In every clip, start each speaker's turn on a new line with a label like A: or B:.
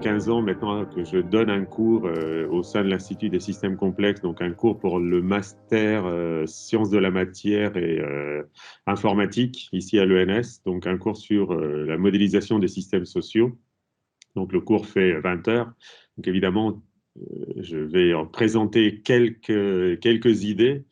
A: 15 ans maintenant que je donne un cours au sein de l'Institut des systèmes complexes, donc un cours pour le master sciences de la matière et informatique ici à l'ENS, donc un cours sur la modélisation des systèmes sociaux. Donc le cours fait 20 heures. Donc évidemment, je vais en présenter quelques idées.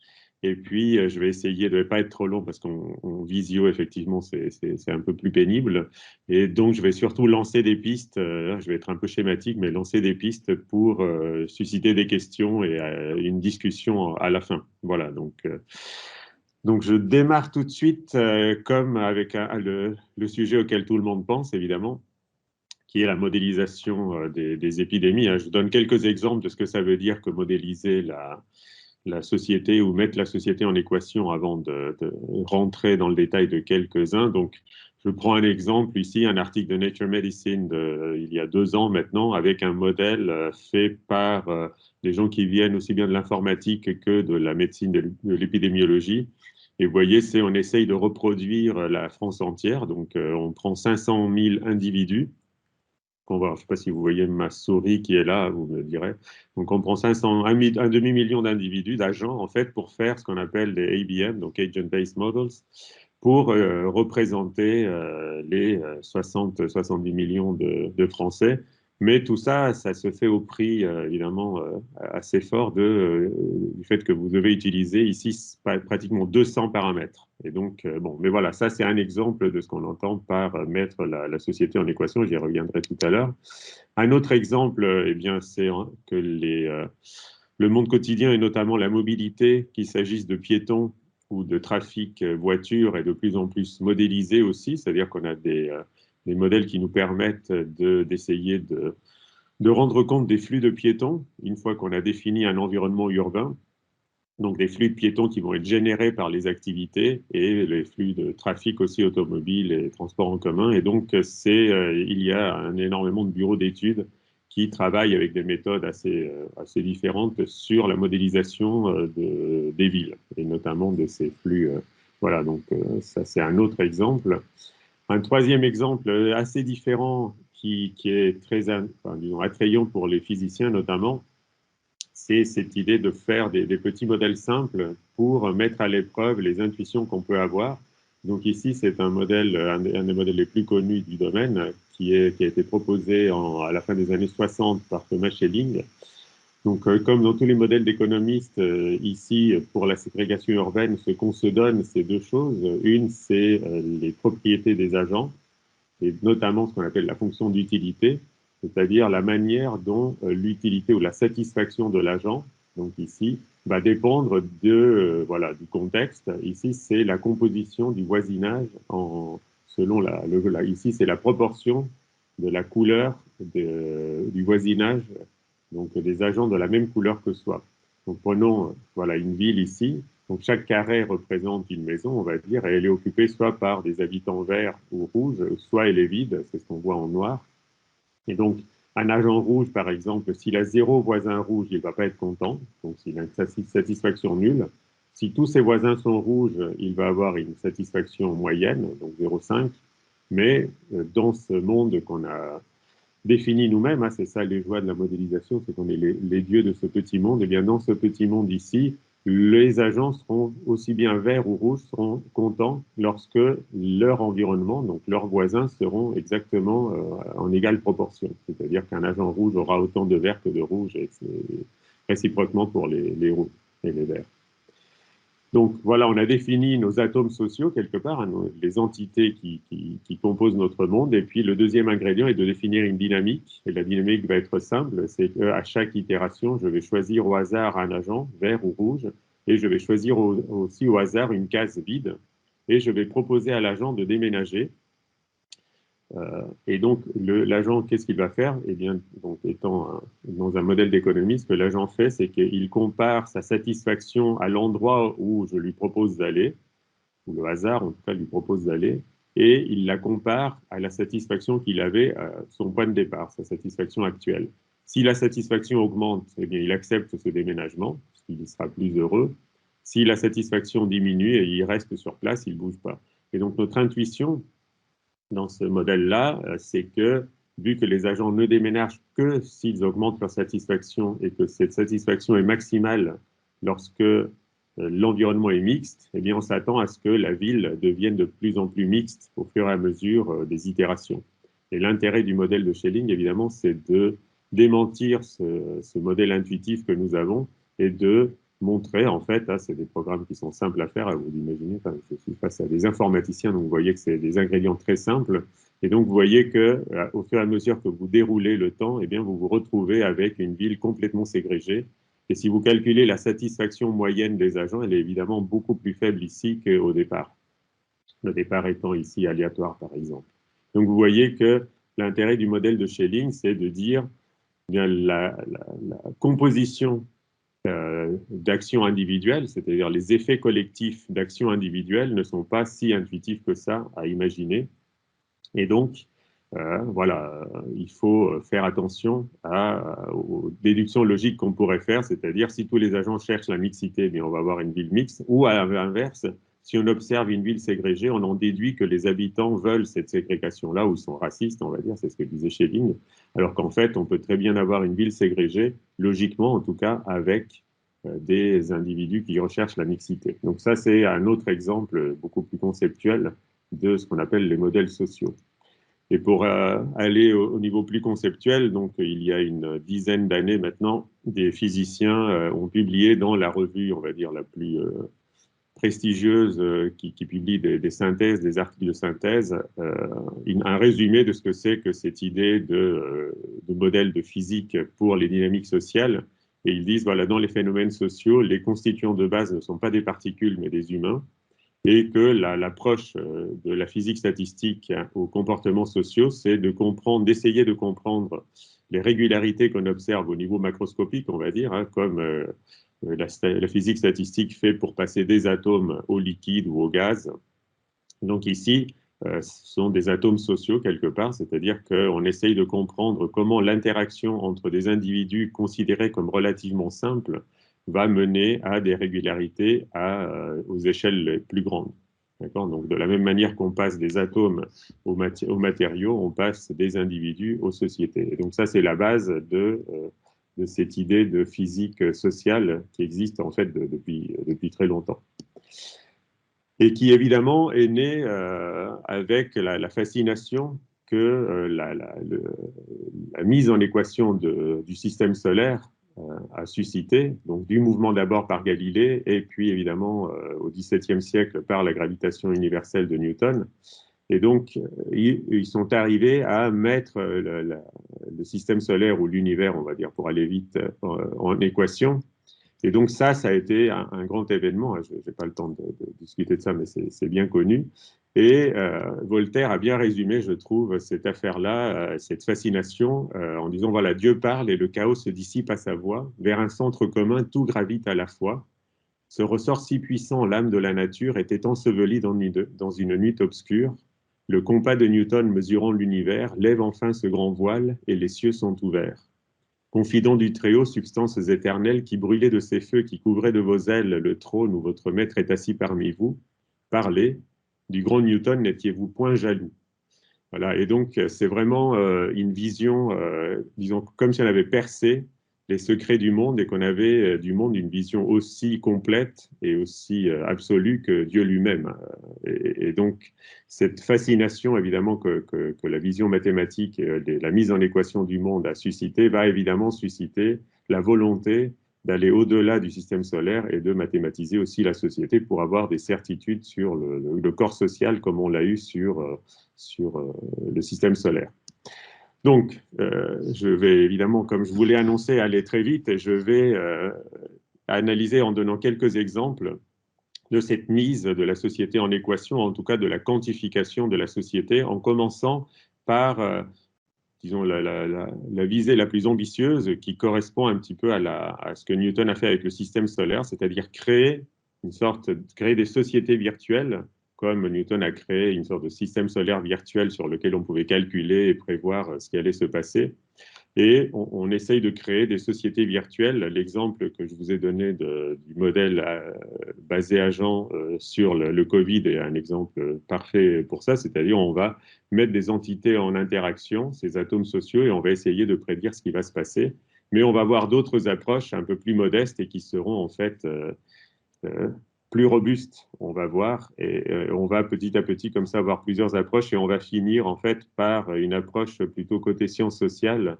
A: Et puis, je vais essayer de ne pas être trop long parce qu'en visio, effectivement, c'est un peu plus pénible. Et donc, je vais surtout lancer des pistes. Je vais être un peu schématique, mais lancer des pistes pour susciter des questions et une discussion à la fin. Voilà, donc je démarre tout de suite comme avec le sujet auquel tout le monde pense, évidemment, qui est la modélisation des épidémies. Je vous donne quelques exemples de ce que ça veut dire que modéliser la société ou mettre la société en équation avant de rentrer dans le détail de quelques-uns. Donc, je prends un exemple ici, un article de Nature Medicine il y a 2 ans maintenant, avec un modèle fait par des gens qui viennent aussi bien de l'informatique que de la médecine, de l'épidémiologie. Et vous voyez, on essaye de reproduire la France entière. Donc, on prend 500 000 individus je ne sais pas si vous voyez ma souris qui est là, vous me direz. Donc, on prend un demi-million d'individus, d'agents, en fait, pour faire ce qu'on appelle des ABM, donc Agent-Based Models, pour représenter les 60-70 millions de Français. Mais tout ça, ça se fait au prix, évidemment, assez fort du fait que vous devez utiliser ici pratiquement 200 paramètres. Et donc, bon, mais voilà, ça, c'est un exemple de ce qu'on entend par mettre la société en équation. J'y reviendrai tout à l'heure. Un autre exemple, eh bien, c'est que le monde quotidien et notamment la mobilité, qu'il s'agisse de piétons ou de trafic voiture, est de plus en plus modélisé aussi, c'est-à-dire qu'on a des modèles qui nous permettent d'essayer de rendre compte des flux de piétons une fois qu'on a défini un environnement urbain. Donc des flux de piétons qui vont être générés par les activités et les flux de trafic aussi automobile et transport en commun. Et donc il y a un énormément de bureaux d'études qui travaillent avec des méthodes assez différentes sur la modélisation des villes et notamment de ces flux. Voilà, donc ça c'est un autre exemple. Un troisième exemple assez différent qui est très disons, attrayant pour les physiciens notamment, c'est cette idée de faire des petits modèles simples pour mettre à l'épreuve les intuitions qu'on peut avoir. Donc ici, c'est un modèle, un des modèles les plus connus du domaine, qui a été proposé à la fin des années 60 par Thomas Schelling. Donc, comme dans tous les modèles d'économistes, ici, pour la ségrégation urbaine, ce qu'on se donne, c'est deux choses. Une, c'est les propriétés des agents, et notamment ce qu'on appelle la fonction d'utilité, c'est-à-dire la manière dont l'utilité ou la satisfaction de l'agent, donc ici, va dépendre voilà, du contexte. Ici, c'est la composition du voisinage selon ici, c'est la proportion de la couleur du voisinage, donc des agents de la même couleur que soi. Donc prenons voilà, une ville ici. Donc chaque carré représente une maison, on va dire, et elle est occupée soit par des habitants verts ou rouges, soit elle est vide, c'est ce qu'on voit en noir. Et donc, un agent rouge, par exemple, s'il a 0 voisin rouge, il ne va pas être content, donc s'il a une satisfaction nulle. Si tous ses voisins sont rouges, il va avoir une satisfaction moyenne, donc 0,5. Mais dans ce monde qu'on a défini nous-mêmes, c'est ça les joies de la modélisation, c'est qu'on est les dieux de ce petit monde, et bien dans ce petit monde ici, les agents seront aussi bien verts ou rouges, seront contents lorsque leur environnement, donc leurs voisins, seront exactement en égale proportion. C'est-à-dire qu'un agent rouge aura autant de verts que de rouges, et c'est réciproquement pour les rouges et les verts. Donc voilà, on a défini nos atomes sociaux quelque part, les entités qui composent notre monde. Et puis le deuxième ingrédient est de définir une dynamique. Et la dynamique va être simple, c'est qu'à chaque itération, je vais choisir au hasard un agent, vert ou rouge, et je vais choisir aussi au hasard une case vide. Et je vais proposer à l'agent de déménager. Et donc, l'agent, qu'est-ce qu'il va faire? Eh bien, donc, étant dans un modèle d'économie, ce que l'agent fait, c'est qu'il compare sa satisfaction à l'endroit où je lui propose d'aller, ou le hasard, en tout cas, lui propose d'aller, et il la compare à la satisfaction qu'il avait à son point de départ, sa satisfaction actuelle. Si la satisfaction augmente, eh bien, il accepte ce déménagement, parce qu'il sera plus heureux. Si la satisfaction diminue et il reste sur place, il ne bouge pas. Et donc, notre intuition, dans ce modèle-là, c'est que vu que les agents ne déménagent que s'ils augmentent leur satisfaction et que cette satisfaction est maximale lorsque l'environnement est mixte, eh bien, on s'attend à ce que la ville devienne de plus en plus mixte au fur et à mesure des itérations. Et l'intérêt du modèle de Schelling, évidemment, c'est de démentir ce modèle intuitif que nous avons et de montrer, en fait, c'est des programmes qui sont simples à faire, vous l'imaginez, je suis face à des informaticiens, donc vous voyez que c'est des ingrédients très simples, et donc vous voyez que au fur et à mesure que vous déroulez le temps, eh bien, vous vous retrouvez avec une ville complètement ségrégée, et si vous calculez la satisfaction moyenne des agents, elle est évidemment beaucoup plus faible ici qu'au départ. Le départ étant ici aléatoire, par exemple. Donc vous voyez que l'intérêt du modèle de Schelling, c'est de dire bien la composition d'actions individuelles, c'est-à-dire les effets collectifs d'actions individuelles ne sont pas si intuitifs que ça à imaginer. Et donc, voilà, il faut faire attention aux déductions logiques qu'on pourrait faire, c'est-à-dire si tous les agents cherchent la mixité, bien on va avoir une ville mixte, ou à l'inverse, si on observe une ville ségrégée, on en déduit que les habitants veulent cette ségrégation-là, ou sont racistes, on va dire, c'est ce que disait Schelling, alors qu'en fait, on peut très bien avoir une ville ségrégée, logiquement en tout cas, avec des individus qui recherchent la mixité. Donc ça, c'est un autre exemple beaucoup plus conceptuel de ce qu'on appelle les modèles sociaux. Et pour aller au niveau plus conceptuel, donc il y a une dizaine d'années maintenant, des physiciens ont publié dans la revue, on va dire, la plus prestigieuse qui publie des synthèses, des articles de synthèse, un résumé de ce que c'est que cette idée de modèle de physique pour les dynamiques sociales. Et ils disent, voilà, dans les phénomènes sociaux, les constituants de base ne sont pas des particules, mais des humains et que l'approche de la physique statistique aux comportements sociaux, c'est de comprendre, d'essayer de comprendre les régularités qu'on observe au niveau macroscopique, on va dire, comme la physique statistique fait pour passer des atomes au liquide ou au gaz. Donc ici, ce sont des atomes sociaux quelque part, c'est-à-dire qu'on essaye de comprendre comment l'interaction entre des individus considérés comme relativement simples va mener à des régularités aux échelles les plus grandes. Donc, de la même manière qu'on passe des atomes aux matériaux, on passe des individus aux sociétés. Et donc, ça, c'est la base de cette idée de physique sociale qui existe en fait depuis très longtemps. Et qui, évidemment, est née avec la fascination que la mise en équation du système solaire a suscité, donc du mouvement d'abord par Galilée, et puis évidemment au XVIIe siècle par la gravitation universelle de Newton. Et donc, ils sont arrivés à mettre le système solaire ou l'univers, on va dire, pour aller vite, en équation. Et donc ça a été un grand événement. Je n'ai pas le temps de discuter de ça, mais c'est bien connu. Et Voltaire a bien résumé, je trouve, cette affaire-là, cette fascination, en disant, voilà, Dieu parle et le chaos se dissipe à sa voix. Vers un centre commun, tout gravite à la fois. Ce ressort si puissant, l'âme de la nature, était enseveli dans une nuit obscure. Le compas de Newton mesurant l'univers lève enfin ce grand voile et les cieux sont ouverts. Confident du Très-Haut, substances éternelles, qui brûlaient de ces feux, qui couvraient de vos ailes le trône où votre maître est assis parmi vous, parlez, du grand Newton n'étiez-vous point jaloux. Voilà, et donc c'est vraiment une vision, disons, comme si on avait percé les secrets du monde et qu'on avait du monde une vision aussi complète et aussi absolue que Dieu lui-même. Et donc, cette fascination, évidemment, que la vision mathématique et la mise en équation du monde a suscité, va évidemment susciter la volonté d'aller au-delà du système solaire et de mathématiser aussi la société pour avoir des certitudes sur le corps social comme on l'a eu sur le système solaire. Donc, je vais évidemment, comme je voulais annoncer, aller très vite et je vais analyser en donnant quelques exemples de cette mise de la société en équation, en tout cas de la quantification de la société, en commençant par, disons, la visée la plus ambitieuse qui correspond un petit peu à ce que Newton a fait avec le système solaire, c'est-à-dire créer des sociétés virtuelles comme Newton a créé une sorte de système solaire virtuel sur lequel on pouvait calculer et prévoir ce qui allait se passer. Et on essaye de créer des sociétés virtuelles. L'exemple que je vous ai donné du modèle basé agent sur le Covid est un exemple parfait pour ça, c'est-à-dire on va mettre des entités en interaction, ces atomes sociaux, et on va essayer de prédire ce qui va se passer. Mais on va voir d'autres approches un peu plus modestes et qui seront en fait euh, plus robustes, on va voir, et on va petit à petit comme ça avoir plusieurs approches et on va finir en fait par une approche plutôt côté sciences sociales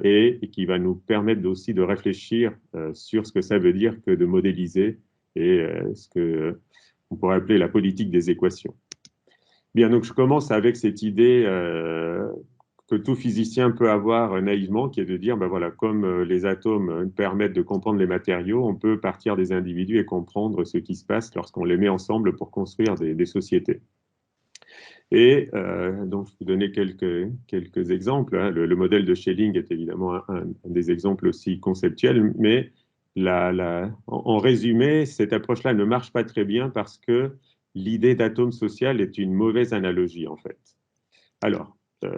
A: et qui va nous permettre aussi de réfléchir sur ce que ça veut dire que de modéliser et ce que on pourrait appeler la politique des équations. Bien, donc je commence avec cette idée que tout physicien peut avoir naïvement, qui est de dire, ben voilà, comme les atomes permettent de comprendre les matériaux, on peut partir des individus et comprendre ce qui se passe lorsqu'on les met ensemble pour construire des sociétés. Et donc, je vais vous donner quelques exemples. Hein. Le modèle de Schelling est évidemment un des exemples aussi conceptuels, mais en résumé, cette approche-là ne marche pas très bien parce que l'idée d'atome social est une mauvaise analogie, en fait. Alors, euh,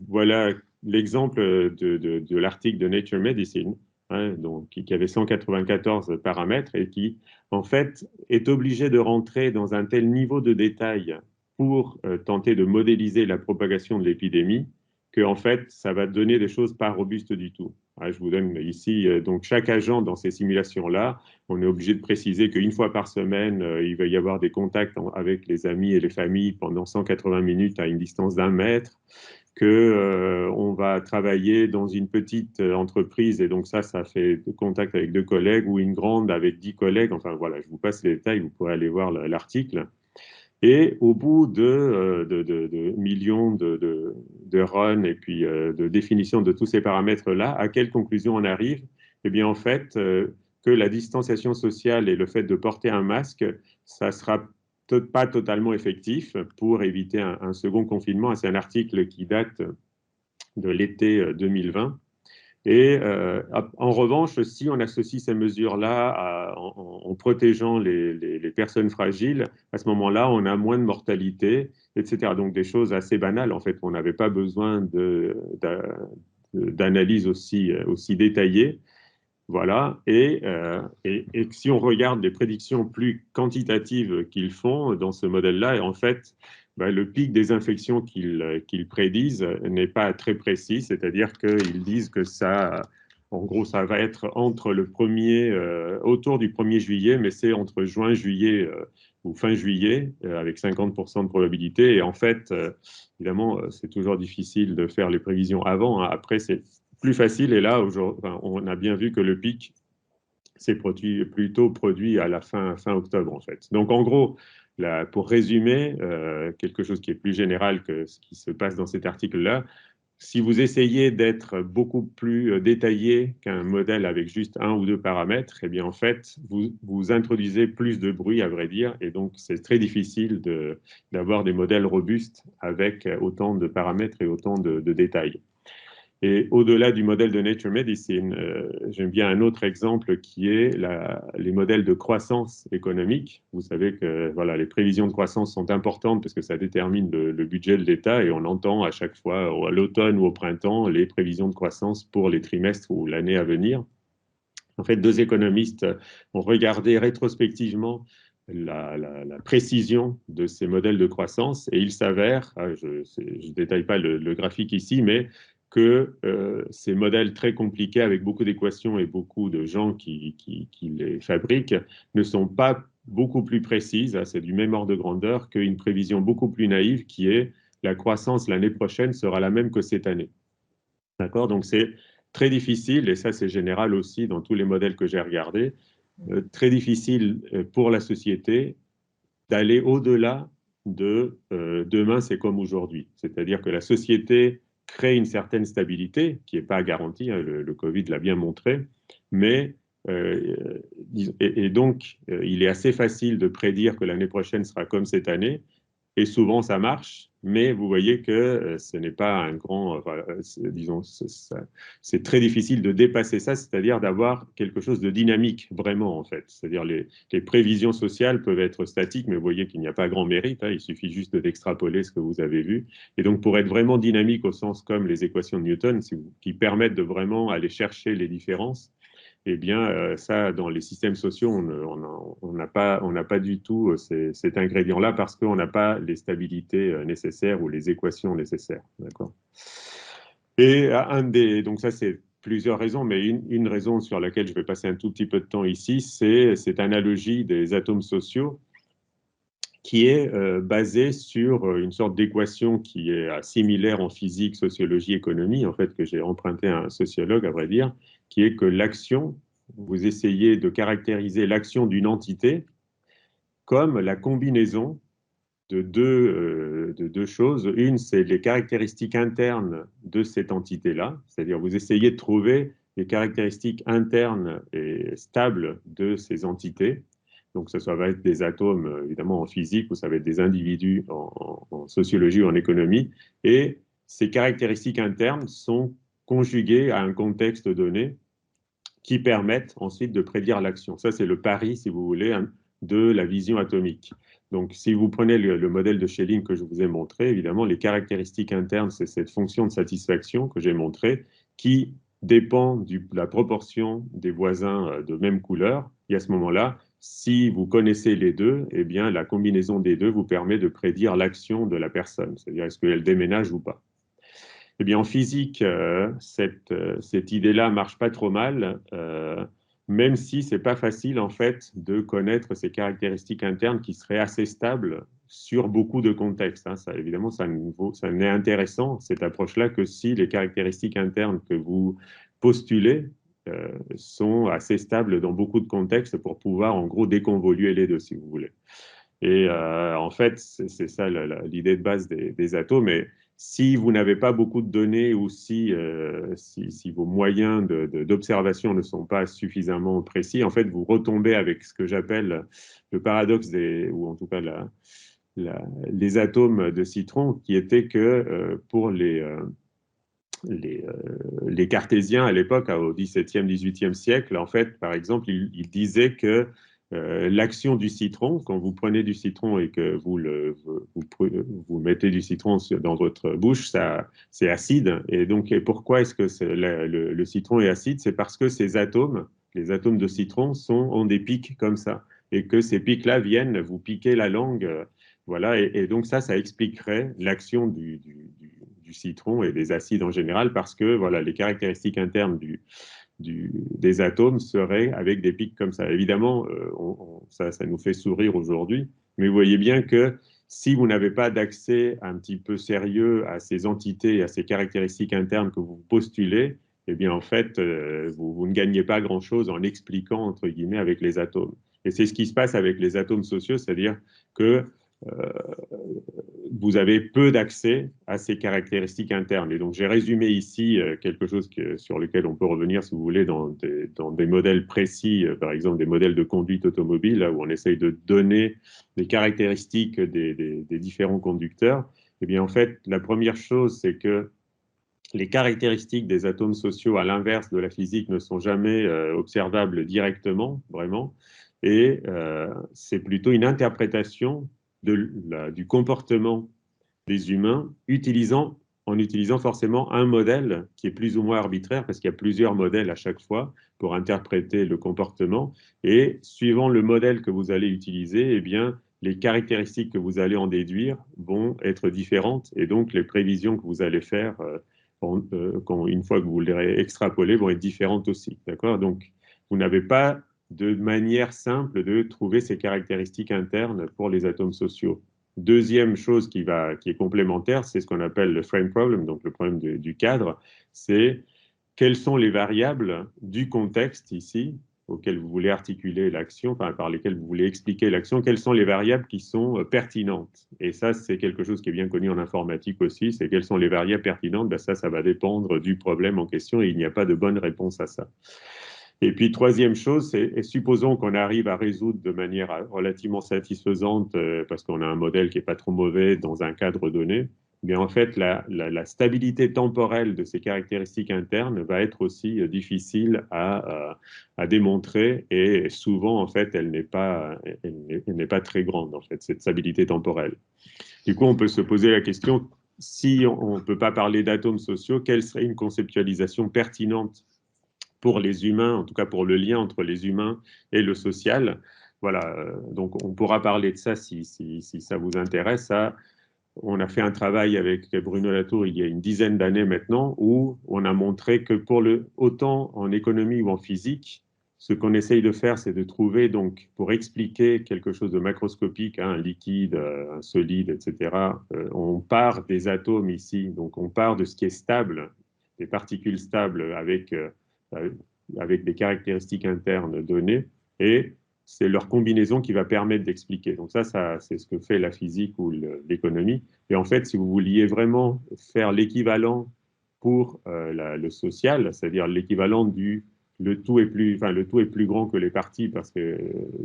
A: voilà l'exemple de l'article de Nature Medicine, hein, donc, qui avait 194 paramètres et qui, en fait, est obligé de rentrer dans un tel niveau de détail pour tenter de modéliser la propagation de l'épidémie que, en fait, ça va donner des choses pas robustes du tout. Je vous donne ici, donc, chaque agent dans ces simulations-là, on est obligé de préciser qu'une fois par semaine, il va y avoir des contacts avec les amis et les familles pendant 180 minutes à une distance d'un mètre, que on va travailler dans une petite entreprise et donc ça fait contact avec 2 collègues ou une grande avec 10 collègues. Enfin voilà, je vous passe les détails, vous pourrez aller voir l'article. Et au bout de millions de runs et puis de définition de tous ces paramètres-là, à quelle conclusion on arrive? Eh bien, en fait, que la distanciation sociale et le fait de porter un masque, ça sera pas totalement effectif pour éviter un second confinement. C'est un article qui date de l'été 2020. Et en revanche, si on associe ces mesures-là en protégeant les personnes fragiles, à ce moment-là, on a moins de mortalité, etc. Donc des choses assez banales, en fait, on n'avait pas besoin d'analyse aussi détaillée. Voilà. Et si on regarde les prédictions plus quantitatives qu'ils font dans ce modèle-là, en fait, ben, le pic des infections qu'ils prédisent n'est pas très précis, c'est-à-dire qu'ils disent que ça, en gros, ça va être entre autour du 1er juillet, mais c'est entre juin, juillet ou fin juillet, avec 50% de probabilité. Et en fait, évidemment, c'est toujours difficile de faire les prévisions avant. Hein. Après, c'est plus facile. Et là, on a bien vu que le pic s'est plutôt produit à la fin octobre, en fait. Donc, en gros, là, pour résumer, quelque chose qui est plus général que ce qui se passe dans cet article-là, si vous essayez d'être beaucoup plus détaillé qu'un modèle avec juste 1 ou 2 paramètres, eh bien, en fait, vous introduisez plus de bruit, à vrai dire, et donc c'est très difficile d'avoir des modèles robustes avec autant de paramètres et autant de détails. Et au-delà du modèle de Nature Medicine, j'aime bien un autre exemple qui est les modèles de croissance économique. Vous savez que voilà, les prévisions de croissance sont importantes parce que ça détermine le budget de l'État et on entend à chaque fois, à l'automne ou au printemps, les prévisions de croissance pour les trimestres ou l'année à venir. En fait, 2 économistes ont regardé rétrospectivement la précision de ces modèles de croissance et il s'avère, je ne détaille pas le graphique ici, mais que ces modèles très compliqués avec beaucoup d'équations et beaucoup de gens qui les fabriquent ne sont pas beaucoup plus précises, c'est du même ordre de grandeur qu'une prévision beaucoup plus naïve qui est la croissance l'année prochaine sera la même que cette année. D'accord? Donc c'est très difficile, et ça c'est général aussi dans tous les modèles que j'ai regardés, très difficile pour la société d'aller au-delà de demain c'est comme aujourd'hui. C'est-à-dire que la société crée une certaine stabilité qui n'est pas garantie, hein, le Covid l'a bien montré, mais et donc il est assez facile de prédire que l'année prochaine sera comme cette année, et souvent ça marche, mais vous voyez que ce n'est pas un grand, disons, c'est très difficile de dépasser ça, c'est-à-dire d'avoir quelque chose de dynamique, vraiment, en fait. C'est-à-dire les prévisions sociales peuvent être statiques, mais vous voyez qu'il n'y a pas grand mérite, hein, il suffit juste d'extrapoler ce que vous avez vu. Et donc, pour être vraiment dynamique au sens comme les équations de Newton, qui permettent de vraiment aller chercher les différences, eh bien, ça, dans les systèmes sociaux, on n'a pas du tout cet ingrédient-là parce qu'on n'a pas les stabilités nécessaires ou les équations nécessaires. D'accord. Et donc ça, c'est plusieurs raisons, mais une raison sur laquelle je vais passer un tout petit peu de temps ici, c'est cette analogie des atomes sociaux qui est basée sur une sorte d'équation qui est similaire en physique, sociologie, économie, en fait, que j'ai emprunté à un sociologue, à vrai dire, qui est que l'action, vous essayez de caractériser l'action d'une entité comme la combinaison de deux choses. Une, c'est les caractéristiques internes de cette entité-là, c'est-à-dire vous essayez de trouver les caractéristiques internes et stables de ces entités. Donc, ça va être des atomes, évidemment, en physique, ou ça va être des individus en sociologie ou en économie. Et ces caractéristiques internes sont conjuguées à un contexte donné qui permettent ensuite de prédire l'action. Ça, c'est le pari, si vous voulez, hein, de la vision atomique. Donc, si vous prenez le modèle de Schelling que je vous ai montré, évidemment, les caractéristiques internes, c'est cette fonction de satisfaction que j'ai montrée, qui dépend de la proportion des voisins de même couleur. Et à ce moment-là, si vous connaissez les deux, eh bien, la combinaison des deux vous permet de prédire l'action de la personne, c'est-à-dire est-ce qu'elle déménage ou pas. Eh bien, en physique, cette idée-là marche pas trop mal, même si c'est pas facile en fait de connaître ces caractéristiques internes qui seraient assez stables sur beaucoup de contextes, hein. Ça, évidemment, ça n'est intéressant cette approche-là que si les caractéristiques internes que vous postulez sont assez stables dans beaucoup de contextes pour pouvoir en gros déconvoluer les deux, si vous voulez. Et en fait, c'est ça l'idée de base des atomes. Mais si vous n'avez pas beaucoup de données ou si vos moyens d'observation ne sont pas suffisamment précis, en fait, vous retombez avec ce que j'appelle le paradoxe ou en tout cas les atomes de citron, qui était que pour les cartésiens à l'époque, au XVIIe, XVIIIe siècle, en fait, par exemple, ils disaient que l'action du citron, quand vous prenez du citron et que vous mettez du citron dans votre bouche, c'est acide. Et donc, pourquoi est-ce que le citron est acide? C'est parce que ces atomes, les atomes de citron, ont des pics comme ça. Et que ces pics-là viennent vous piquer la langue. Voilà. Et donc, ça expliquerait l'action du citron et des acides en général, parce que voilà, les caractéristiques internes des atomes seraient avec des pics comme ça. Évidemment, ça nous fait sourire aujourd'hui, mais vous voyez bien que si vous n'avez pas d'accès un petit peu sérieux à ces entités et à ces caractéristiques internes que vous postulez, eh bien, en fait, vous ne gagnez pas grand-chose en expliquant, entre guillemets, avec les atomes. Et c'est ce qui se passe avec les atomes sociaux, c'est-à-dire que euh, vous avez peu d'accès à ces caractéristiques internes. Et donc, j'ai résumé ici quelque chose sur lequel on peut revenir, si vous voulez, dans des modèles précis, par exemple des modèles de conduite automobile, là, où on essaye de donner les caractéristiques des différents conducteurs. Eh bien, en fait, la première chose, c'est que les caractéristiques des atomes sociaux, à l'inverse de la physique, ne sont jamais observables directement, vraiment. Et c'est plutôt une interprétation du comportement des humains en utilisant forcément un modèle qui est plus ou moins arbitraire, parce qu'il y a plusieurs modèles à chaque fois pour interpréter le comportement. Et suivant le modèle que vous allez utiliser, eh bien, les caractéristiques que vous allez en déduire vont être différentes. Et donc, les prévisions que vous allez faire, une fois que vous les extrapolez, vont être différentes aussi. D'accord? Donc, vous n'avez pas de manière simple de trouver ces caractéristiques internes pour les atomes sociaux. Deuxième chose qui est complémentaire, c'est ce qu'on appelle le frame problem, donc le problème du cadre, c'est quelles sont les variables du contexte ici auxquelles vous voulez articuler l'action, enfin, par lesquelles vous voulez expliquer l'action, quelles sont les variables qui sont pertinentes. Et ça, c'est quelque chose qui est bien connu en informatique aussi, c'est quelles sont les variables pertinentes. Ben ça va dépendre du problème en question et il n'y a pas de bonne réponse à ça. Et puis, troisième chose, et supposons qu'on arrive à résoudre de manière relativement satisfaisante, parce qu'on a un modèle qui n'est pas trop mauvais dans un cadre donné, mais en fait, la stabilité temporelle de ces caractéristiques internes va être aussi difficile à démontrer, et souvent, en fait, elle n'est pas très grande, en fait, cette stabilité temporelle. Du coup, on peut se poser la question, si on ne peut pas parler d'atomes sociaux, quelle serait une conceptualisation pertinente pour les humains, en tout cas pour le lien entre les humains et le social. Voilà, donc on pourra parler de ça si ça vous intéresse. Ça, on a fait un travail avec Bruno Latour il y a une dizaine d'années maintenant où on a montré que autant en économie ou en physique, ce qu'on essaye de faire, c'est de trouver, donc, pour expliquer quelque chose de macroscopique, hein, un liquide, un solide, etc., on part des atomes ici, donc on part de ce qui est stable, des particules stables euh, avec des caractéristiques internes données, et c'est leur combinaison qui va permettre d'expliquer. Donc ça c'est ce que fait la physique ou l'économie. Et en fait, si vous vouliez vraiment faire l'équivalent pour le social, c'est-à-dire l'équivalent du le tout est plus grand que les parties parce que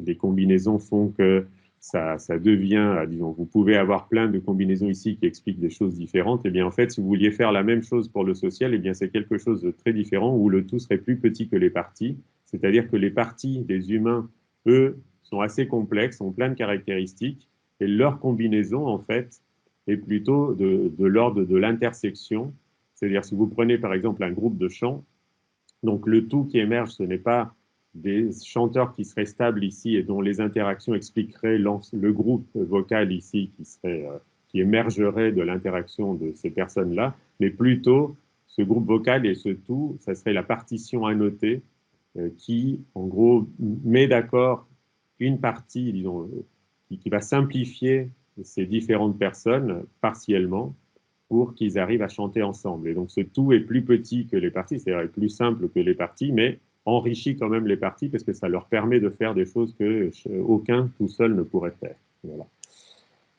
A: les combinaisons font que ça devient, disons, vous pouvez avoir plein de combinaisons ici qui expliquent des choses différentes. Et bien, en fait, si vous vouliez faire la même chose pour le social, et bien, c'est quelque chose de très différent où le tout serait plus petit que les parties. C'est-à-dire que les parties des humains, eux, sont assez complexes, ont plein de caractéristiques, et leur combinaison, en fait, est plutôt de l'ordre de l'intersection. C'est-à-dire, si vous prenez par exemple un groupe de chants, donc le tout qui émerge, ce n'est pas des chanteurs qui seraient stables ici et dont les interactions expliqueraient le groupe vocal ici qui émergerait de l'interaction de ces personnes-là, mais plutôt ce groupe vocal et ce tout, ça serait la partition annotée qui, en gros, met d'accord une partie, disons, qui va simplifier ces différentes personnes partiellement pour qu'ils arrivent à chanter ensemble. Et donc ce tout est plus petit que les parties, c'est-à-dire plus simple que les parties, mais enrichit quand même les parties parce que ça leur permet de faire des choses que aucun tout seul ne pourrait faire. Voilà.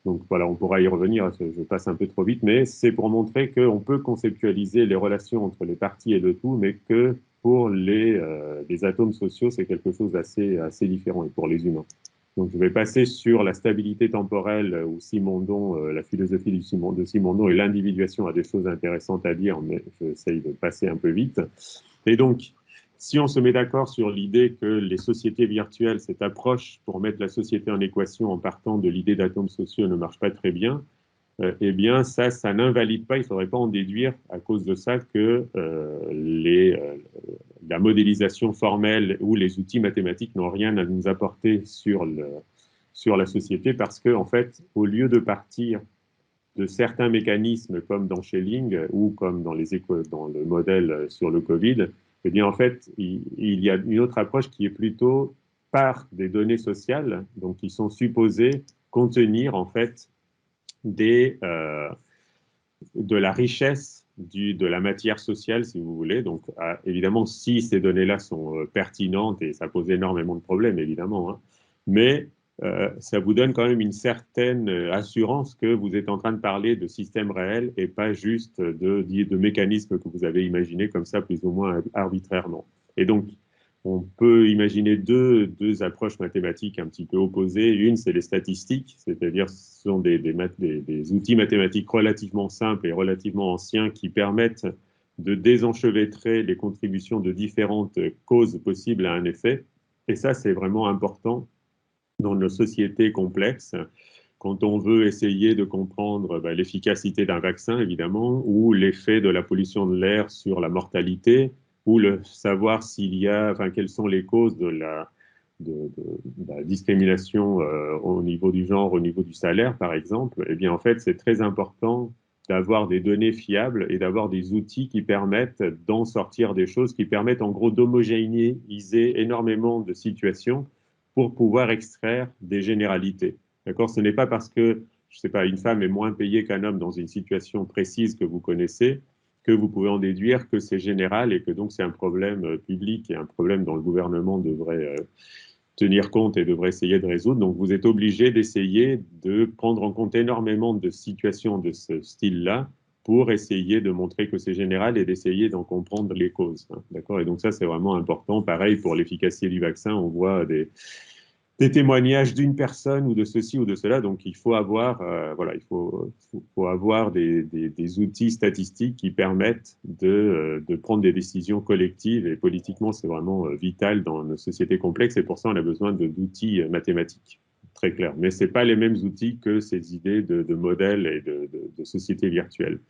A: Donc voilà, on pourra y revenir, je passe un peu trop vite, mais c'est pour montrer qu'on peut conceptualiser les relations entre les parties et le tout, mais que pour les atomes sociaux, c'est quelque chose d'assez différent, et pour les humains. Donc je vais passer sur la stabilité temporelle où Simondon, la philosophie de Simondon et l'individuation a des choses intéressantes à dire, mais j'essaye de passer un peu vite. Et donc, si on se met d'accord sur l'idée que les sociétés virtuelles, cette approche pour mettre la société en équation en partant de l'idée d'atomes sociaux ne marche pas très bien, eh bien, ça n'invalide pas, il ne faudrait pas en déduire à cause de ça que la modélisation formelle ou les outils mathématiques n'ont rien à nous apporter sur la société parce que, en fait, au lieu de partir de certains mécanismes comme dans Schelling ou comme dans le modèle sur le Covid, eh bien, en fait, il y a une autre approche qui est plutôt par des données sociales, donc qui sont supposées contenir, en fait, de la richesse de la matière sociale, si vous voulez. Donc, évidemment, si ces données-là sont pertinentes, et ça pose énormément de problèmes, évidemment, hein, mais ça vous donne quand même une certaine assurance que vous êtes en train de parler de systèmes réels et pas juste de mécanismes que vous avez imaginés comme ça, plus ou moins arbitrairement. Et donc, on peut imaginer deux approches mathématiques un petit peu opposées. Une, c'est les statistiques, c'est-à-dire ce sont des outils mathématiques relativement simples et relativement anciens qui permettent de désenchevêtrer les contributions de différentes causes possibles à un effet. Et ça, c'est vraiment important dans nos sociétés complexes quand on veut essayer de comprendre l'efficacité d'un vaccin, évidemment, ou l'effet de la pollution de l'air sur la mortalité, ou savoir quelles sont les causes de la discrimination au niveau du genre, au niveau du salaire, par exemple. Eh bien, en fait, c'est très important d'avoir des données fiables et d'avoir des outils qui permettent d'en sortir des choses, qui permettent en gros d'homogénéiser énormément de situations pour pouvoir extraire des généralités. D'accord? Ce n'est pas parce que, je ne sais pas, une femme est moins payée qu'un homme dans une situation précise que vous connaissez que vous pouvez en déduire que c'est général et que donc c'est un problème public et un problème dont le gouvernement devrait tenir compte et devrait essayer de résoudre. Donc vous êtes obligé d'essayer de prendre en compte énormément de situations de ce style-là pour essayer de montrer que c'est général et d'essayer d'en comprendre les causes. Hein, d'accord? Et donc ça, c'est vraiment important. Pareil, pour l'efficacité du vaccin, on voit des témoignages d'une personne ou de ceci ou de cela. Donc, il faut avoir, voilà, faut avoir des outils statistiques qui permettent de prendre des décisions collectives. Et politiquement, c'est vraiment vital dans nos sociétés complexes. Et pour ça, on a besoin d'outils mathématiques, très clairs. Mais ce n'est pas les mêmes outils que ces idées de modèles et de sociétés virtuelles.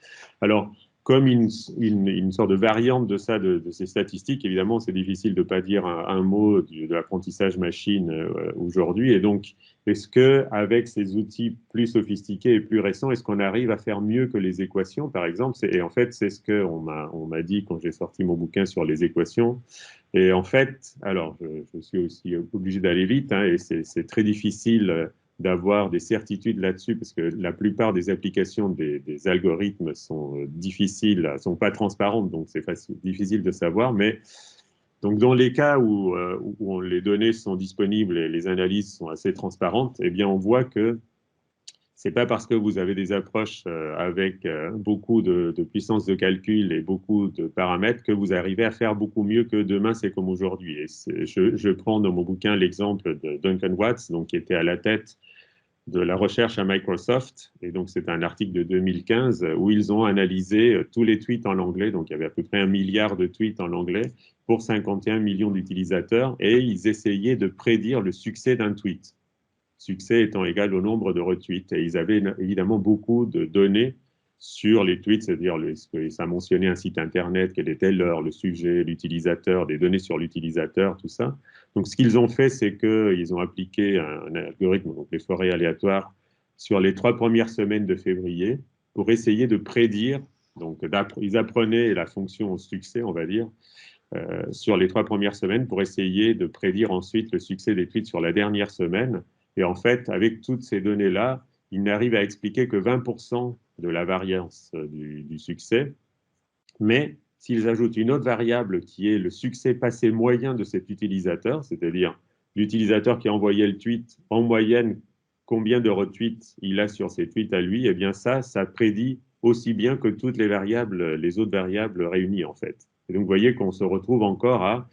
A: Alors, comme une sorte de variante de ça, de ces statistiques, évidemment, c'est difficile de ne pas dire un mot de l'apprentissage machine aujourd'hui. Et donc, est-ce qu'avec ces outils plus sophistiqués et plus récents, est-ce qu'on arrive à faire mieux que les équations, par exemple? Et en fait, c'est ce qu'on m'a dit quand j'ai sorti mon bouquin sur les équations. Et en fait, alors, je suis aussi obligé d'aller vite, hein, et c'est très difficile d'avoir des certitudes là-dessus, parce que la plupart des applications des algorithmes sont difficiles, sont pas transparentes, donc c'est difficile de savoir. Mais donc dans les cas où les données sont disponibles et les analyses sont assez transparentes, eh bien on voit que c'est pas parce que vous avez des approches avec beaucoup de puissance de calcul et beaucoup de paramètres que vous arrivez à faire beaucoup mieux que demain, c'est comme aujourd'hui. Et je prends dans mon bouquin l'exemple de Duncan Watts, donc, qui était à la tête de la recherche à Microsoft. Et donc, c'est un article de 2015 où ils ont analysé tous les tweets en anglais. Donc, il y avait à peu près 1 milliard de tweets en anglais pour 51 millions d'utilisateurs. Et ils essayaient de prédire le succès d'un tweet. Succès étant égal au nombre de retweets. Et ils avaient évidemment beaucoup de données sur les tweets, c'est-à-dire ça mentionnait un site internet, quelle était l'heure, le sujet, l'utilisateur, des données sur l'utilisateur, tout ça. Donc, ce qu'ils ont fait, c'est qu'ils ont appliqué un algorithme, donc les forêts aléatoires, sur les 3 premières semaines de février pour essayer de prédire. Donc, ils apprenaient la fonction succès, on va dire, sur les 3 premières semaines pour essayer de prédire ensuite le succès des tweets sur la dernière semaine. Et en fait, avec toutes ces données-là, ils n'arrivent à expliquer que 20% de la variance du succès. Mais s'ils ajoutent une autre variable qui est le succès passé moyen de cet utilisateur, c'est-à-dire l'utilisateur qui a envoyé le tweet, en moyenne, combien de retweets il a sur ses tweets à lui, eh bien ça prédit aussi bien que toutes les variables, les autres variables réunies en fait. Et donc vous voyez qu'on se retrouve encore à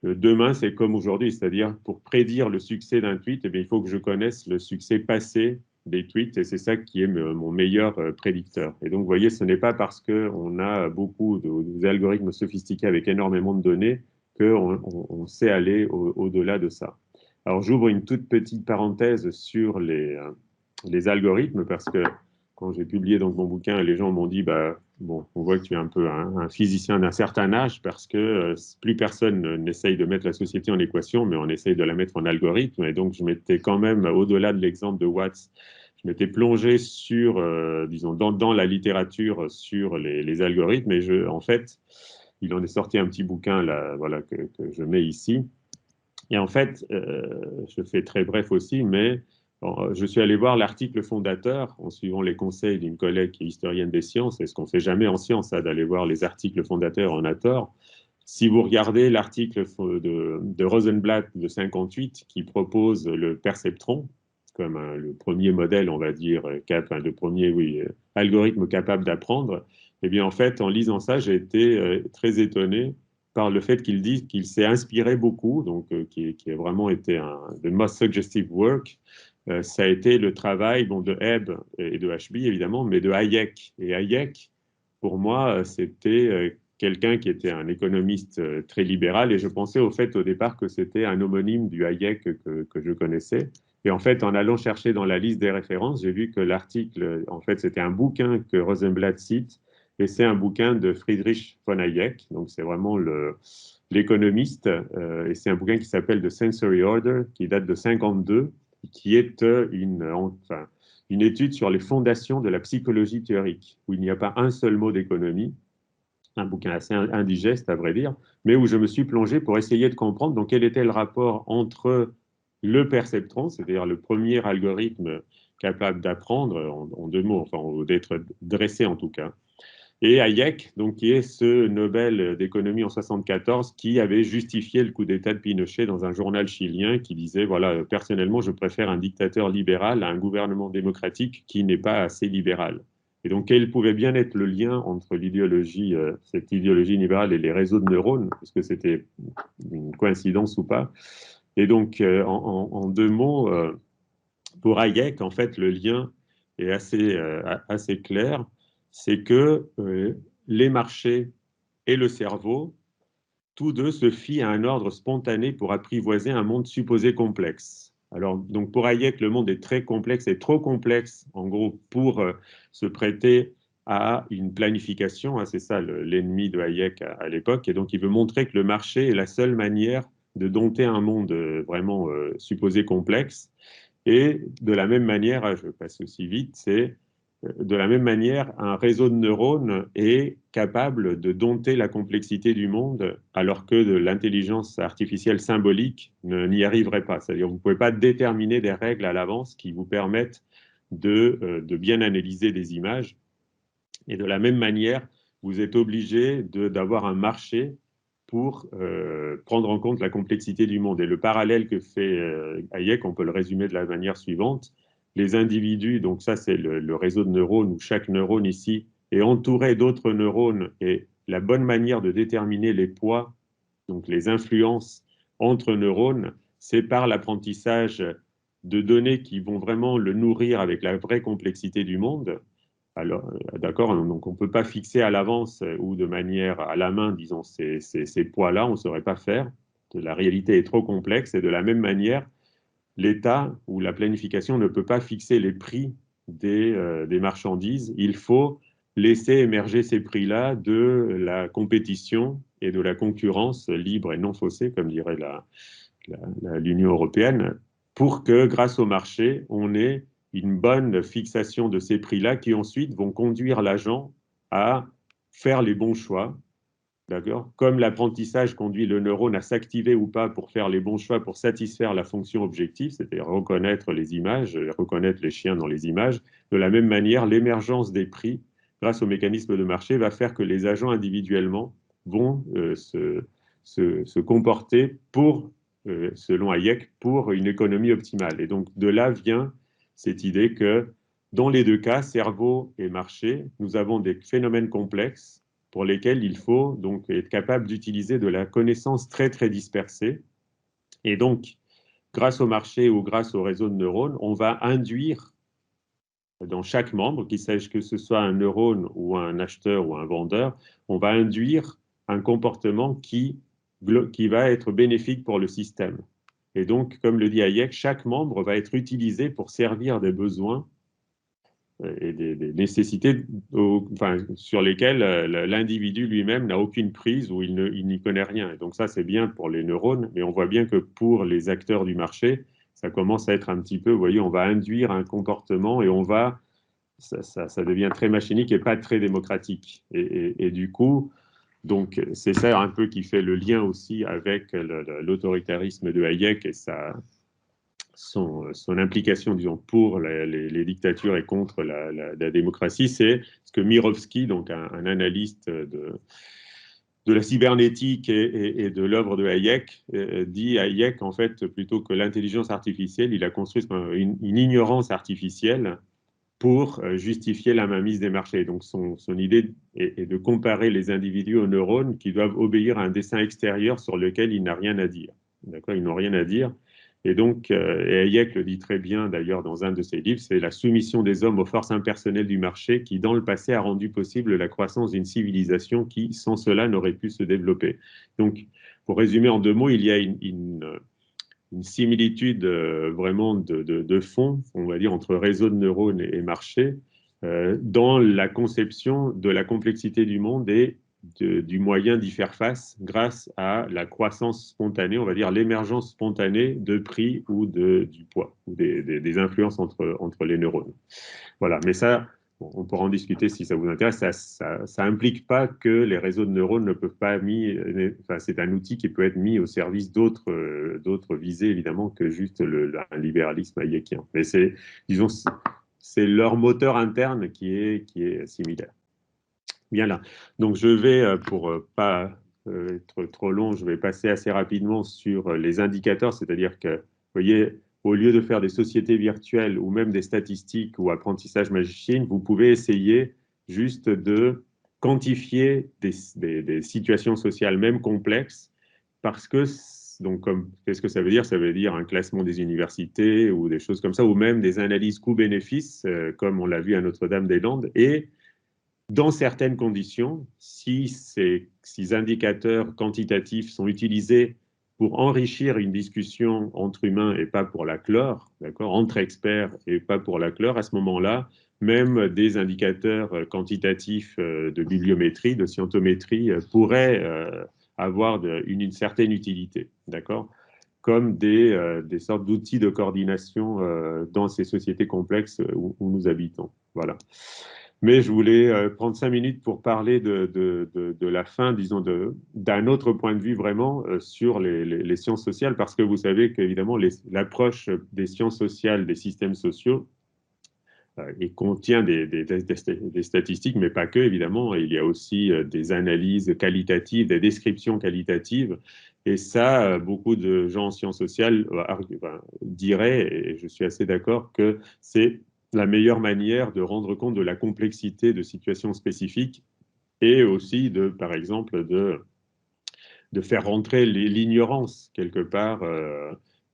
A: demain, c'est comme aujourd'hui, c'est-à-dire pour prédire le succès d'un tweet, eh bien, il faut que je connaisse le succès passé des tweets et c'est ça qui est mon meilleur prédicteur. Et donc, vous voyez, ce n'est pas parce qu'on a beaucoup d'algorithmes sophistiqués avec énormément de données qu'on sait aller au-delà de ça. Alors, j'ouvre une toute petite parenthèse sur les algorithmes parce que quand j'ai publié donc mon bouquin, les gens m'ont dit, bah, bon, on voit que tu es un peu un physicien d'un certain âge parce que plus personne n'essaye de mettre la société en équation, mais on essaye de la mettre en algorithme. Et donc, je m'étais quand même, au-delà de l'exemple de Watts, je m'étais plongé sur, disons, dans la littérature sur les algorithmes. Et en fait, il en est sorti un petit bouquin là, voilà, que je mets ici. Et en fait, je fais très bref aussi, mais bon, je suis allé voir l'article fondateur en suivant les conseils d'une collègue qui est historienne des sciences, et ce qu'on ne fait jamais en science, d'aller voir les articles fondateurs, on a tort. Si vous regardez l'article de Rosenblatt de 58 qui propose le perceptron comme le premier modèle, on va dire, le premier algorithme capable d'apprendre, eh bien en fait, en lisant ça, j'ai été très étonné par le fait qu'il dit qu'il s'est inspiré beaucoup, donc qui a vraiment été the most suggestive work. Ça a été le travail bon, de Hebb et de HB, évidemment, mais de Hayek. Et Hayek, pour moi, c'était quelqu'un qui était un économiste très libéral, et je pensais au fait au départ que c'était un homonyme du Hayek que je connaissais. Et en fait, en allant chercher dans la liste des références, j'ai vu que l'article, en fait, c'était un bouquin que Rosenblatt cite, et c'est un bouquin de Friedrich von Hayek, donc c'est vraiment l'économiste, et c'est un bouquin qui s'appelle The Sensory Order, qui date de 52, qui est une étude sur les fondations de la psychologie théorique, où il n'y a pas un seul mot d'économie, un bouquin assez indigeste à vrai dire, mais où je me suis plongé pour essayer de comprendre donc quel était le rapport entre le perceptron, c'est-à-dire le premier algorithme capable d'apprendre en 2 mots, enfin d'être dressé en tout cas, et Hayek, donc, qui est ce Nobel d'économie en 74 qui avait justifié le coup d'État de Pinochet dans un journal chilien qui disait, voilà, personnellement, je préfère un dictateur libéral à un gouvernement démocratique qui n'est pas assez libéral. Et donc, quel pouvait bien être le lien entre l'idéologie, cette idéologie libérale et les réseaux de neurones, est-ce que c'était une coïncidence ou pas? Et donc, en deux mots, pour Hayek, en fait, le lien est assez clair, c'est que les marchés et le cerveau, tous deux se fient à un ordre spontané pour apprivoiser un monde supposé complexe. Alors, donc pour Hayek, le monde est très complexe et trop complexe, en gros, pour se prêter à une planification, hein, c'est ça l'ennemi de Hayek à l'époque, et donc il veut montrer que le marché est la seule manière de dompter un monde vraiment supposé complexe. Et de la même manière, je passe aussi vite, c'est de la même manière, un réseau de neurones est capable de dompter la complexité du monde, alors que l'intelligence artificielle symbolique n'y arriverait pas. C'est-à-dire que vous ne pouvez pas déterminer des règles à l'avance qui vous permettent de bien analyser des images. Et de la même manière, vous êtes obligé d'avoir un marché pour prendre en compte la complexité du monde. Et le parallèle que fait Hayek, on peut le résumer de la manière suivante. Les individus, donc ça c'est le réseau de neurones où chaque neurone ici est entouré d'autres neurones et la bonne manière de déterminer les poids, donc les influences entre neurones, c'est par l'apprentissage de données qui vont vraiment le nourrir avec la vraie complexité du monde. Alors, d'accord, donc on ne peut pas fixer à l'avance ou de manière à la main, disons, ces poids-là, on ne saurait pas faire. La réalité est trop complexe et de la même manière, l'État ou la planification ne peut pas fixer les prix des marchandises. Il faut laisser émerger ces prix-là de la compétition et de la concurrence libre et non faussée, comme dirait l'Union européenne, pour que grâce au marché, on ait une bonne fixation de ces prix-là qui ensuite vont conduire l'agent à faire les bons choix. D'accord. Comme l'apprentissage conduit le neurone à s'activer ou pas pour faire les bons choix, pour satisfaire la fonction objective, c'est-à-dire reconnaître les images, reconnaître les chiens dans les images, de la même manière, l'émergence des prix grâce au mécanisme de marché va faire que les agents individuellement vont se comporter pour, selon Hayek, pour une économie optimale. Et donc de là vient cette idée que dans les deux cas, cerveau et marché, nous avons des phénomènes complexes pour lesquels il faut donc être capable d'utiliser de la connaissance très très dispersée. Et donc, grâce au marché ou grâce au réseau de neurones, on va induire dans chaque membre, qu'il s'agisse que ce soit un neurone ou un acheteur ou un vendeur, on va induire un comportement qui va être bénéfique pour le système. Et donc, comme le dit Hayek, chaque membre va être utilisé pour servir des besoins et des nécessités sur lesquelles l'individu lui-même n'a aucune prise ou il n'y connaît rien. Et donc ça, c'est bien pour les neurones, mais on voit bien que pour les acteurs du marché, ça commence à être un petit peu, vous voyez, on va induire un comportement et ça devient très machinique et pas très démocratique. Et du coup, donc c'est ça un peu qui fait le lien aussi avec l'autoritarisme de Hayek et son implication, disons, pour les dictatures et contre la démocratie, c'est ce que Mirovski, donc un analyste de la cybernétique et de l'œuvre de Hayek, dit Hayek, en fait, plutôt que l'intelligence artificielle, il a construit une ignorance artificielle pour justifier la mainmise des marchés. Donc son idée est de comparer les individus aux neurones qui doivent obéir à un dessin extérieur sur lequel il n'a rien à dire. D'accord, ils n'ont rien à dire. Et donc, et Hayek le dit très bien d'ailleurs dans un de ses livres, c'est la soumission des hommes aux forces impersonnelles du marché qui, dans le passé, a rendu possible la croissance d'une civilisation qui, sans cela, n'aurait pu se développer. Donc, pour résumer en deux mots, il y a une similitude vraiment de fond, on va dire, entre réseau de neurones et marché, dans la conception de la complexité du monde et du moyen d'y faire face grâce à la croissance spontanée, on va dire l'émergence spontanée de prix ou du poids, ou des influences entre les neurones. Voilà, mais ça, on pourra en discuter si ça vous intéresse. Ça implique pas que les réseaux de neurones ne peuvent pas mis. Enfin, c'est un outil qui peut être mis au service d'autres visées évidemment que juste un libéralisme hayekien. Mais disons, c'est leur moteur interne qui est similaire. Bien là. Donc je vais pour pas être trop long, je vais passer assez rapidement sur les indicateurs, c'est-à-dire que, vous voyez, au lieu de faire des sociétés virtuelles ou même des statistiques ou apprentissage machine, vous pouvez essayer juste de quantifier des situations sociales même complexes, parce que, donc, qu'est-ce que ça veut dire? Ça veut dire un classement des universités ou des choses comme ça, ou même des analyses coûts-bénéfices, comme on l'a vu à Notre-Dame-des-Landes. Et dans certaines conditions, si ces indicateurs quantitatifs sont utilisés pour enrichir une discussion entre humains et pas pour la clore, d'accord, entre experts et pas pour la clore, à ce moment-là, même des indicateurs quantitatifs de bibliométrie, de scientométrie, pourraient avoir une certaine utilité, d'accord, comme des sortes d'outils de coordination dans ces sociétés complexes où nous habitons. Voilà. Mais je voulais prendre 5 minutes pour parler de la fin, disons, d'un autre point de vue vraiment sur les sciences sociales, parce que vous savez qu'évidemment, l'approche des sciences sociales, des systèmes sociaux, il contient des statistiques, mais pas que, évidemment. Il y a aussi des analyses qualitatives, des descriptions qualitatives. Et ça, beaucoup de gens en sciences sociales diraient, et je suis assez d'accord, que c'est la meilleure manière de rendre compte de la complexité de situations spécifiques et aussi, par exemple, de faire rentrer l'ignorance quelque part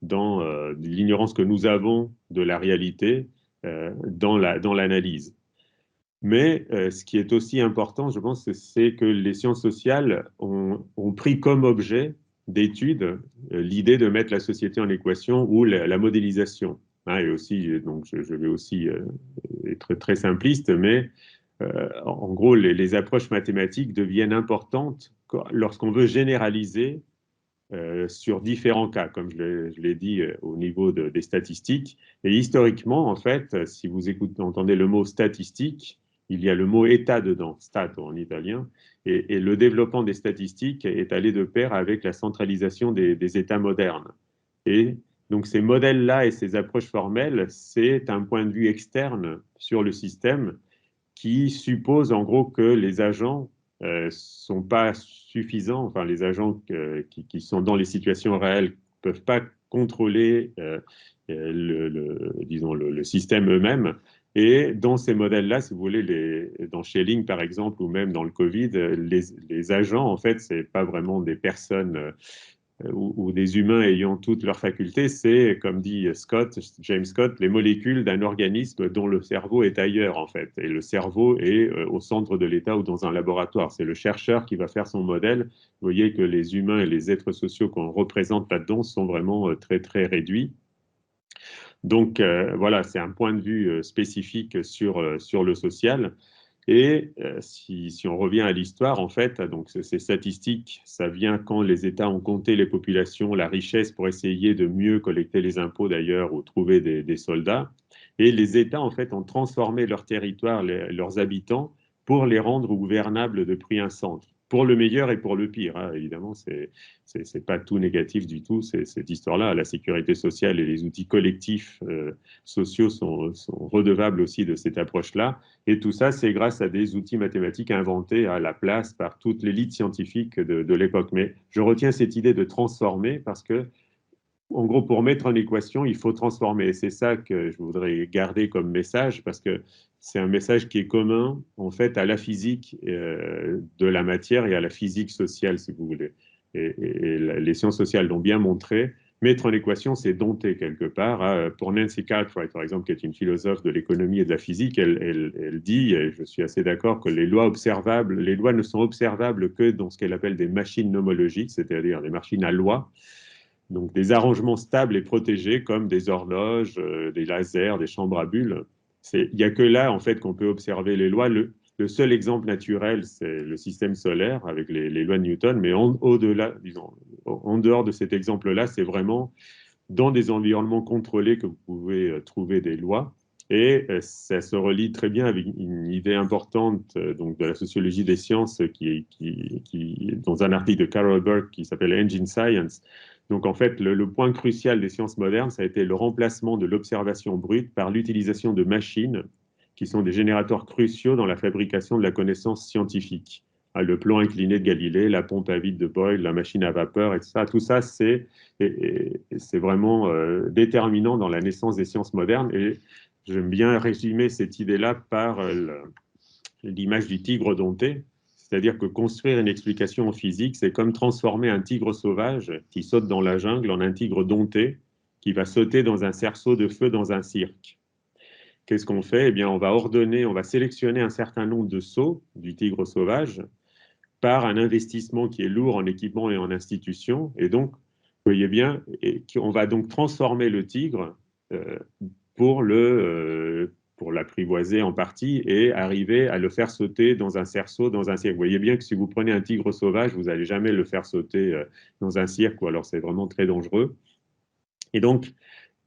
A: dans l'ignorance que nous avons de la réalité dans l'analyse. Mais ce qui est aussi important, je pense, c'est que les sciences sociales ont pris comme objet d'étude l'idée de mettre la société en équation ou la modélisation. Hein, et aussi, donc je vais aussi être très simpliste, mais en gros, les approches mathématiques deviennent importantes lorsqu'on veut généraliser sur différents cas, comme je l'ai dit au niveau des statistiques. Et historiquement, en fait, si vous entendez le mot statistique, il y a le mot état dedans, stato en italien, et le développement des statistiques est allé de pair avec la centralisation des États modernes. Et donc ces modèles-là et ces approches formelles, c'est un point de vue externe sur le système qui suppose en gros que les agents sont pas suffisants, enfin les agents qui sont dans les situations réelles peuvent pas contrôler disons le système eux-mêmes. Et dans ces modèles-là, si vous voulez, dans Schelling par exemple, ou même dans le Covid, les agents, en fait, c'est pas vraiment des personnes ou des humains ayant toutes leurs facultés, c'est, comme dit James Scott, les molécules d'un organisme dont le cerveau est ailleurs, en fait. Et le cerveau est au centre de l'État ou dans un laboratoire. C'est le chercheur qui va faire son modèle. Vous voyez que les humains et les êtres sociaux qu'on représente là-dedans sont vraiment très, très réduits. Donc, voilà, c'est un point de vue spécifique sur le social. Et si on revient à l'histoire, en fait, donc ces statistiques, ça vient quand les États ont compté les populations, la richesse pour essayer de mieux collecter les impôts d'ailleurs ou trouver des soldats. Et les États, en fait, ont transformé leur territoire, leurs habitants, pour les rendre gouvernables depuis un centre. Pour le meilleur et pour le pire, hein. Évidemment, c'est pas tout négatif du tout, cette histoire-là. La sécurité sociale et les outils collectifs sociaux sont redevables aussi de cette approche-là. Et tout ça, c'est grâce à des outils mathématiques inventés à la place par toute l'élite scientifique de l'époque. Mais je retiens cette idée de transformer parce que, en gros, pour mettre en équation, il faut transformer. Et c'est ça que je voudrais garder comme message parce que c'est un message qui est commun, en fait, à la physique de la matière et à la physique sociale, si vous voulez. Et les sciences sociales l'ont bien montré. Mettre en équation, c'est dompter quelque part. Hein. Pour Nancy Cartwright, par exemple, qui est une philosophe de l'économie et de la physique, elle dit, et je suis assez d'accord, que les lois ne sont observables que dans ce qu'elle appelle des machines nomologiques, c'est-à-dire des machines à loi, donc des arrangements stables et protégés comme des horloges, des lasers, des chambres à bulles. Il n'y a que là, en fait, qu'on peut observer les lois. Le seul exemple naturel, c'est le système solaire avec les lois de Newton, mais au-delà, disons, en dehors de cet exemple-là, c'est vraiment dans des environnements contrôlés que vous pouvez trouver des lois. Et ça se relie très bien avec une idée importante donc de la sociologie des sciences dans un article de Carol Burke qui s'appelle Engine Science. Donc en fait, le point crucial des sciences modernes, ça a été le remplacement de l'observation brute par l'utilisation de machines qui sont des générateurs cruciaux dans la fabrication de la connaissance scientifique. Le plan incliné de Galilée, la pompe à vide de Boyle, la machine à vapeur, etc. Tout ça, c'est vraiment déterminant dans la naissance des sciences modernes. Et j'aime bien résumer cette idée-là par l'image du tigre dompté. C'est-à-dire que construire une explication en physique, c'est comme transformer un tigre sauvage qui saute dans la jungle en un tigre dompté qui va sauter dans un cerceau de feu dans un cirque. Qu'est-ce qu'on fait? Eh bien, on va ordonner, on va sélectionner un certain nombre de sauts du tigre sauvage par un investissement qui est lourd en équipement et en institutions. Et donc, vous voyez bien, on va donc transformer le tigre euh, pour l'apprivoiser en partie et arriver à le faire sauter dans un cerceau, dans un cirque. Vous voyez bien que si vous prenez un tigre sauvage, vous n'allez jamais le faire sauter dans un cirque, ou alors c'est vraiment très dangereux. Et donc,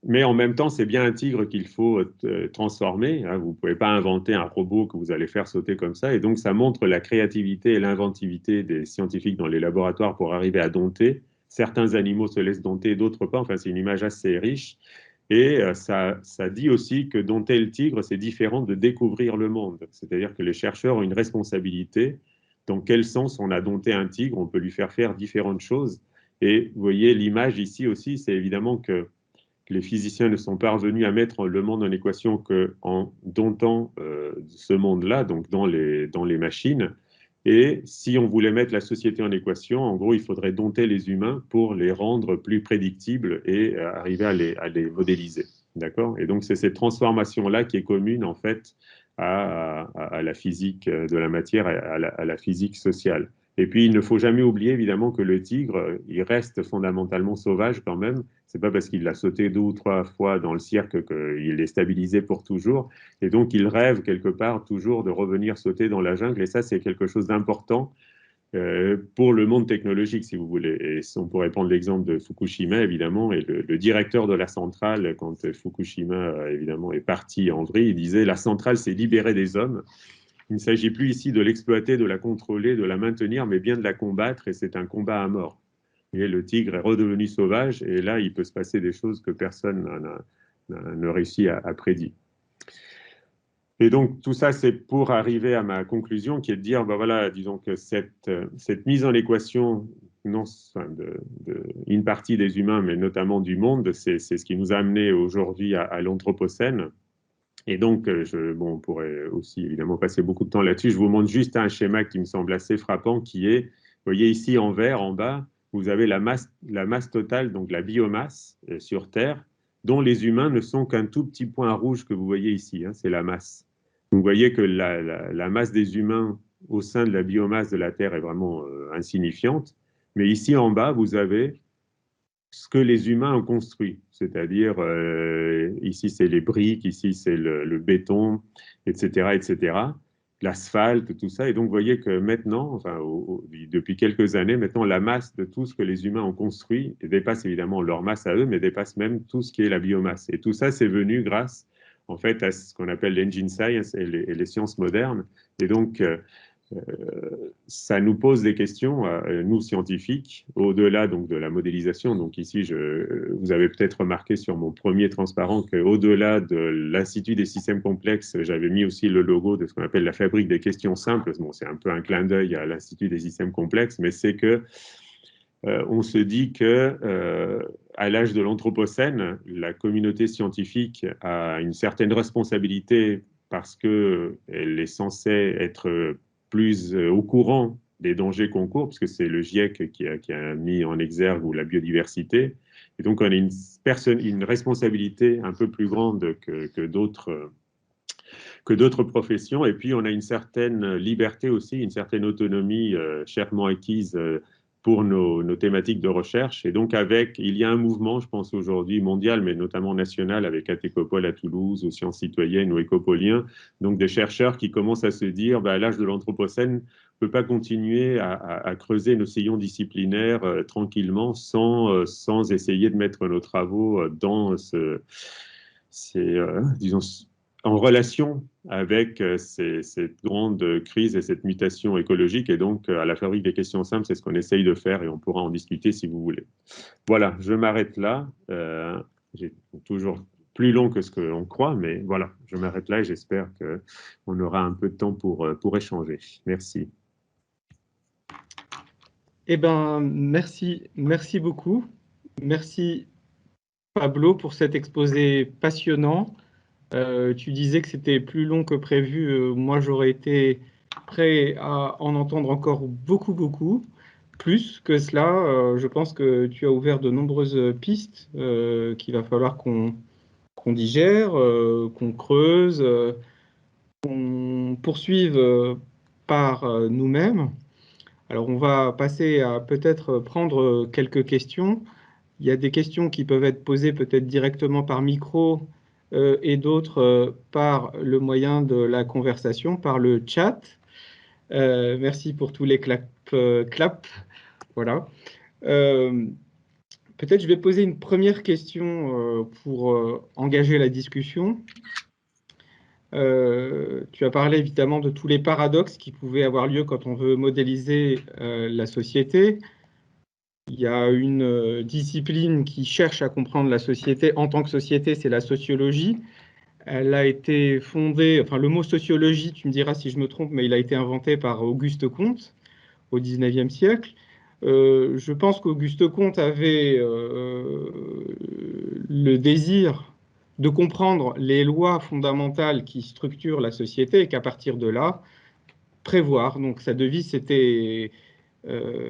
A: mais en même temps, c'est bien un tigre qu'il faut transformer. Hein. Vous ne pouvez pas inventer un robot que vous allez faire sauter comme ça. Et donc, ça montre la créativité et l'inventivité des scientifiques dans les laboratoires pour arriver à dompter. Certains animaux se laissent dompter, d'autres pas. Enfin, c'est une image assez riche. Et ça dit aussi que dompter le tigre, c'est différent de découvrir le monde. C'est-à-dire que les chercheurs ont une responsabilité. Dans quel sens on a dompté un tigre? On peut lui faire différentes choses. Et vous voyez, l'image ici aussi, c'est évidemment que les physiciens ne sont parvenus à mettre le monde en équation qu'en domptant ce monde-là, donc dans les machines. Et si on voulait mettre la société en équation, en gros, il faudrait dompter les humains pour les rendre plus prédictibles et arriver à les modéliser. D'accord? Et donc, c'est cette transformation-là qui est commune, en fait, à la physique de la matière, à la physique sociale. Et puis, il ne faut jamais oublier, évidemment, que le tigre, il reste fondamentalement sauvage quand même. C'est pas parce qu'il l'a sauté 2 ou 3 fois dans le cirque qu'il est stabilisé pour toujours. Et donc, il rêve quelque part toujours de revenir sauter dans la jungle. Et ça, c'est quelque chose d'important pour le monde technologique, si vous voulez. Et on pourrait prendre l'exemple de Fukushima, évidemment, et le directeur de la centrale, quand Fukushima, évidemment, est parti en vrille, il disait « La centrale s'est libérée des hommes. Il ne s'agit plus ici de l'exploiter, de la contrôler, de la maintenir, mais bien de la combattre, et c'est un combat à mort. » Et le tigre est redevenu sauvage, et là, il peut se passer des choses que personne ne réussit à prédire. Et donc, tout ça, c'est pour arriver à ma conclusion, qui est de dire, ben voilà, disons que cette mise en équation, non, enfin, une partie des humains, mais notamment du monde, c'est ce qui nous a amené aujourd'hui à l'Anthropocène. Et donc, on pourrait aussi évidemment passer beaucoup de temps là-dessus. Je vous montre juste un schéma qui me semble assez frappant, qui est, vous voyez ici en vert, en bas, vous avez la masse totale, donc la biomasse sur Terre, dont les humains ne sont qu'un tout petit point rouge que vous voyez ici, hein, c'est la masse. Vous voyez que la masse des humains au sein de la biomasse de la Terre est vraiment insignifiante. Mais ici en bas, vous avez ce que les humains ont construit, c'est-à-dire ici c'est les briques, ici c'est le béton, etc., etc., l'asphalte, tout ça. Et donc vous voyez que maintenant, enfin depuis quelques années, maintenant la masse de tout ce que les humains ont construit dépasse évidemment leur masse à eux, mais dépasse même tout ce qui est la biomasse. Et tout ça, c'est venu grâce en fait à ce qu'on appelle l'engine science et les sciences modernes. Et donc ça nous pose des questions, nous scientifiques, au-delà donc de la modélisation. Donc ici, vous avez peut-être remarqué sur mon premier transparent qu'au-delà de l'Institut des systèmes complexes, j'avais mis aussi le logo de ce qu'on appelle la fabrique des questions simples. Bon, c'est un peu un clin d'œil à l'Institut des systèmes complexes, mais c'est que on se dit que à l'âge de l'Anthropocène, la communauté scientifique a une certaine responsabilité parce qu'elle est censée être plus au courant des dangers qu'on court, puisque c'est le GIEC qui a mis en exergue la biodiversité. Et donc, on a une responsabilité un peu plus grande que d'autres professions. Et puis, on a une certaine liberté aussi, une certaine autonomie chèrement acquise pour nos thématiques de recherche. Et donc, il y a un mouvement, je pense aujourd'hui mondial, mais notamment national, avec Atécopole à Toulouse, ou Sciences citoyennes, ou Écopolien, donc des chercheurs qui commencent à se dire, à l'âge de l'Anthropocène, on ne peut pas continuer à creuser nos sillons disciplinaires tranquillement sans essayer de mettre nos travaux dans disons, en relation avec cette grande crise et cette mutation écologique. Et donc, à la Fabrique des questions simples, c'est ce qu'on essaye de faire et on pourra en discuter si vous voulez. Voilà, je m'arrête là. J'ai toujours plus long que ce qu'on croit, mais voilà, je m'arrête là et j'espère qu'on aura un peu de temps pour échanger. Merci.
B: Eh bien, merci beaucoup. Merci Pablo pour cet exposé passionnant. Tu disais que c'était plus long que prévu. Moi, j'aurais été prêt à en entendre encore beaucoup, beaucoup. Plus que cela, je pense que tu as ouvert de nombreuses pistes qu'il va falloir qu'on digère, qu'on creuse, qu'on poursuive par nous-mêmes. Alors, on va passer à peut-être prendre quelques questions. Il y a des questions qui peuvent être posées peut-être directement par micro et d'autres par le moyen de la conversation, par le chat. Merci pour tous les claps. Voilà. Euh, Peut-être je vais poser une première question pour engager la discussion. Tu as parlé évidemment de tous les paradoxes qui pouvaient avoir lieu quand on veut modéliser la société. Il y a une discipline qui cherche à comprendre la société en tant que société, c'est la sociologie. Elle a été fondée, enfin le mot sociologie, tu me diras si je me trompe, mais il a été inventé par Auguste Comte au XIXe siècle. Je pense qu'Auguste Comte avait le désir de comprendre les lois fondamentales qui structurent la société et qu'à partir de là, prévoir. Donc sa devise, c'était euh,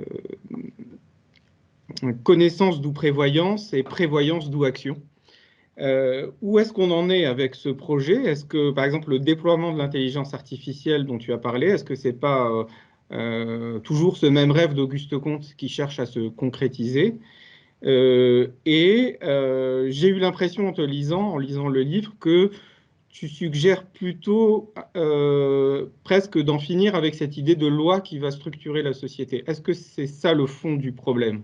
B: connaissance d'où prévoyance et prévoyance d'où action. Où est-ce qu'on en est avec ce projet? Est-ce que, par exemple, le déploiement de l'intelligence artificielle dont tu as parlé, est-ce que c'est pas toujours ce même rêve d'Auguste Comte qui cherche à se concrétiser? J'ai eu l'impression en lisant le livre, que tu suggères plutôt presque d'en finir avec cette idée de loi qui va structurer la société. Est-ce que c'est ça le fond du problème?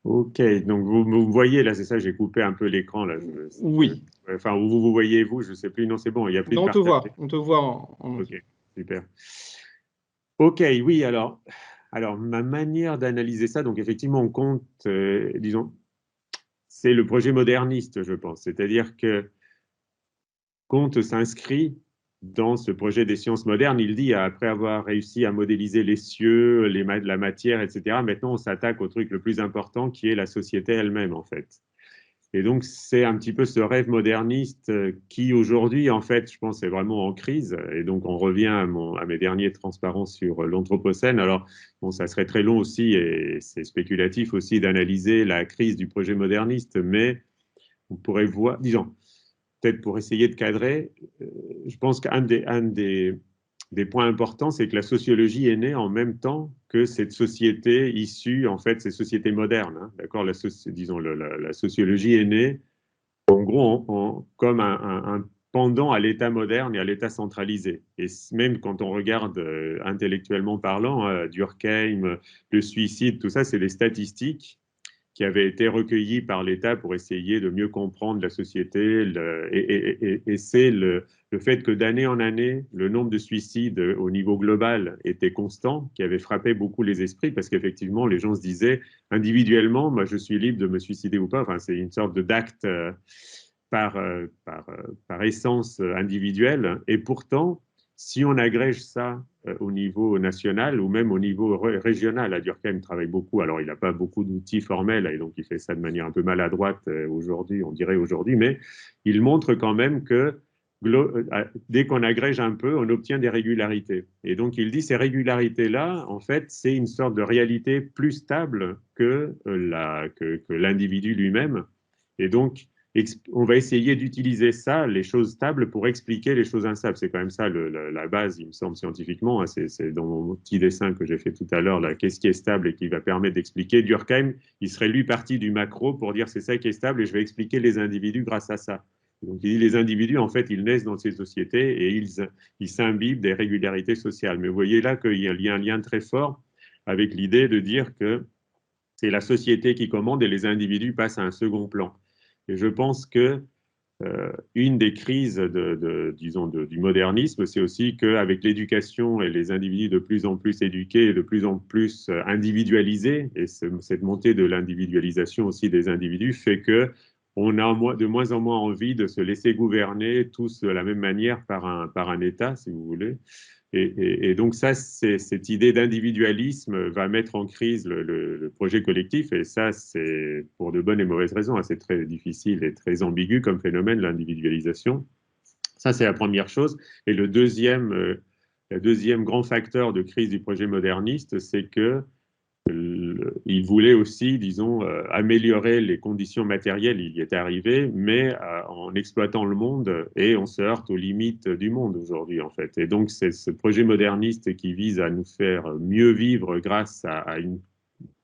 A: Ok, donc vous voyez, là, c'est ça, j'ai coupé un peu l'écran, là.
B: Oui.
A: Enfin, où vous voyez, vous, je ne sais plus. Non, c'est bon, il n'y a plus de
B: Non,
A: partager.
B: on te voit en
A: Ok,
B: entier.
A: super. Ok, oui, alors ma manière d'analyser ça, donc effectivement, on compte, disons, c'est le projet moderniste, je pense. C'est-à-dire que Comte s'inscrit dans ce projet des sciences modernes. Il dit, après avoir réussi à modéliser les cieux, la matière, etc., maintenant on s'attaque au truc le plus important qui est la société elle-même, en fait. Et donc, c'est un petit peu ce rêve moderniste qui, aujourd'hui, en fait, je pense, est vraiment en crise. Et donc, on revient à mes derniers transparences sur l'Anthropocène. Alors, bon, ça serait très long aussi, et c'est spéculatif aussi, d'analyser la crise du projet moderniste, mais on pourrait voir, disons, peut-être pour essayer de cadrer, je pense qu'un des points importants, c'est que la sociologie est née en même temps que cette société issue, en fait, ces sociétés modernes. Hein, d'accord, disons, la sociologie est née, en gros, comme un pendant à l'État moderne et à l'État centralisé. Et même quand on regarde intellectuellement parlant, Durkheim, le suicide, tout ça, c'est des statistiques qui avaient été recueillis par l'État pour essayer de mieux comprendre la société. Et c'est le fait que d'année en année, le nombre de suicides au niveau global était constant, qui avait frappé beaucoup les esprits, parce qu'effectivement, les gens se disaient, individuellement, moi, je suis libre de me suicider ou pas. Enfin, c'est une sorte d'acte par essence individuelle. Et pourtant, si on agrège ça au niveau national ou même au niveau régional, à Durkheim travaille beaucoup, alors il n'a pas beaucoup d'outils formels et donc il fait ça de manière un peu maladroite aujourd'hui, on dirait aujourd'hui, mais il montre quand même que dès qu'on agrège un peu, on obtient des régularités. Et donc il dit ces régularités-là, en fait, c'est une sorte de réalité plus stable que l'individu lui-même. Et donc, on va essayer d'utiliser ça, les choses stables, pour expliquer les choses instables. C'est quand même ça la base, il me semble, scientifiquement. Hein. C'est dans mon petit dessin que j'ai fait tout à l'heure, qu'est-ce qui est stable et qui va permettre d'expliquer. Durkheim, il serait lui parti du macro pour dire c'est ça qui est stable et je vais expliquer les individus grâce à ça. Donc il dit les individus, en fait, ils naissent dans ces sociétés et ils s'imbibent des régularités sociales. Mais vous voyez là qu'il y a un lien très fort avec l'idée de dire que c'est la société qui commande et les individus passent à un second plan. Et je pense que une des crises disons, du modernisme, c'est aussi qu'avec l'éducation et les individus de plus en plus éduqués et de plus en plus individualisés, et cette montée de l'individualisation aussi des individus fait que on a de moins en moins envie de se laisser gouverner tous de la même manière par un État, si vous voulez. Et donc ça, cette idée d'individualisme va mettre en crise le projet collectif, et ça, c'est pour de bonnes et mauvaises raisons, hein. C'est très difficile et très ambigu comme phénomène, l'individualisation. Ça, c'est la première chose. Et le deuxième grand facteur de crise du projet moderniste, c'est que il voulait aussi, disons, améliorer les conditions matérielles. Il y était arrivé, mais en exploitant le monde, et on se heurte aux limites du monde aujourd'hui, en fait. Et donc, c'est ce projet moderniste qui vise à nous faire mieux vivre grâce à une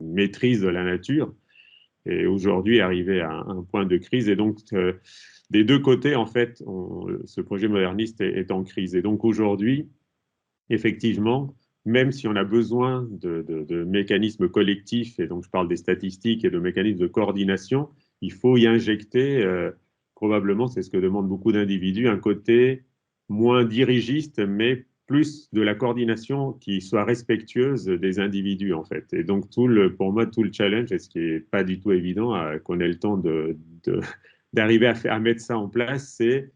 A: maîtrise de la nature, et aujourd'hui arrivé à un point de crise. Et donc, des deux côtés, en fait, ce projet moderniste est en crise. Et donc, aujourd'hui, effectivement, même si on a besoin de mécanismes collectifs, et donc je parle des statistiques et de mécanismes de coordination, il faut y injecter, probablement, c'est ce que demandent beaucoup d'individus, un côté moins dirigiste, mais plus de la coordination qui soit respectueuse des individus, en fait. Et donc, pour moi, tout le challenge, et ce qui n'est pas du tout évident, qu'on ait le temps d'arriver à mettre ça en place, c'est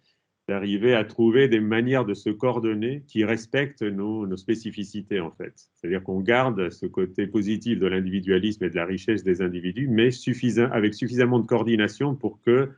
A: d'arriver à trouver des manières de se coordonner qui respectent nos spécificités, en fait. C'est-à-dire qu'on garde ce côté positif de l'individualisme et de la richesse des individus, mais avec suffisamment de coordination pour que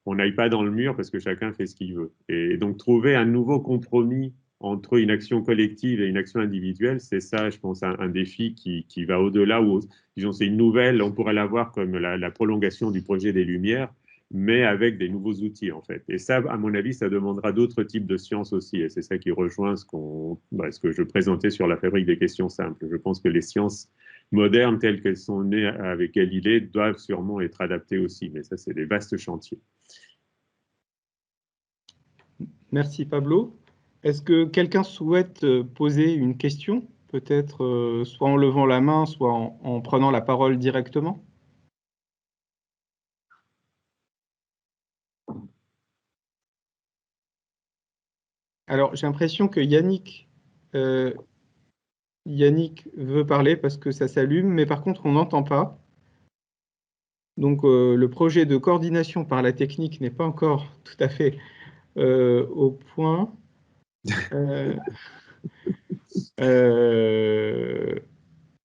A: on n'aille pas dans le mur parce que chacun fait ce qu'il veut. Et donc, trouver un nouveau compromis entre une action collective et une action individuelle, c'est ça, je pense, un défi qui va au-delà, ou disons, c'est une nouvelle, on pourrait la voir comme la prolongation du projet des Lumières, mais avec des nouveaux outils, en fait. Et ça, à mon avis, ça demandera d'autres types de sciences aussi. Et c'est ça qui rejoint ce que je présentais sur la fabrique des questions simples. Je pense que les sciences modernes, telles qu'elles sont nées avec Galilée, doivent sûrement être adaptées aussi. Mais ça, c'est des vastes chantiers.
B: Merci Pablo. Est-ce que quelqu'un souhaite poser une question, peut-être soit en levant la main, soit en prenant la parole directement? Alors, j'ai l'impression que Yannick veut parler parce que ça s'allume, mais par contre, on n'entend pas. Donc, le projet de coordination par la technique n'est pas encore tout à fait au point.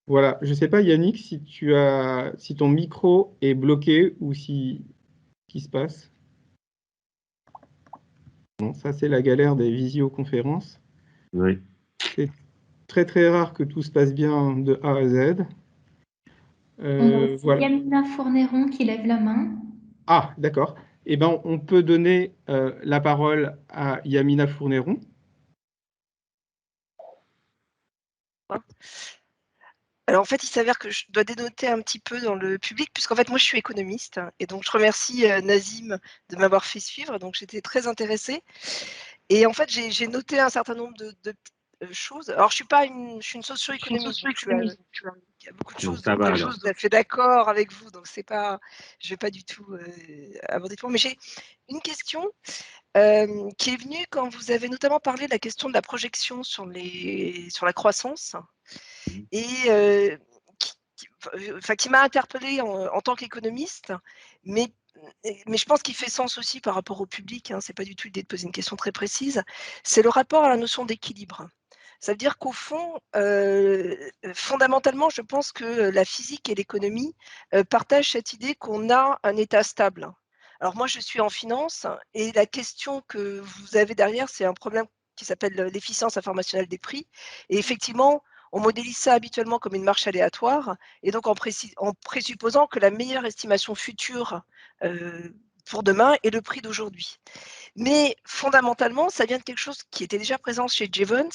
B: Voilà, je ne sais pas, Yannick, si ton micro est bloqué ou si qui se passe. Bon, ça, c'est la galère des visioconférences.
A: Oui.
B: C'est très, très rare que tout se passe bien de A à Z.
C: C'est
B: Voilà.
C: Yamina Fourneron qui lève la main.
B: Ah, d'accord. Eh bien, on peut donner la parole à Yamina Fourneron.
D: Alors en fait, il s'avère que je dois dénoter un petit peu dans le public, puisqu'en fait, moi, je suis économiste. Et donc, je remercie Nazim de m'avoir fait suivre. Donc, j'étais très intéressée. Et en fait, j'ai noté un certain nombre de choses. Alors, je suis une socio-économiste. Donc il y a beaucoup de choses
A: Ça
D: dans
A: va,
D: lesquelles je suis tout à fait d'accord avec vous. Donc, c'est pas, je vais pas du tout aborder le point. Mais j'ai une question qui est venue quand vous avez notamment parlé de la question de la projection sur la croissance, et qui m'a interpellée en tant qu'économiste, mais je pense qu'il fait sens aussi par rapport au public, hein, c'est pas du tout l'idée de poser une question très précise, c'est le rapport à la notion d'équilibre. Ça veut dire qu'au fond, fondamentalement, je pense que la physique et l'économie partagent cette idée qu'on a un état stable. Alors moi, je suis en finance, et la question que vous avez derrière, c'est un problème qui s'appelle l'efficience informationnelle des prix. Et effectivement, on modélise ça habituellement comme une marche aléatoire, et donc en présupposant que la meilleure estimation future pour demain est le prix d'aujourd'hui. Mais fondamentalement, ça vient de quelque chose qui était déjà présent chez Jevons,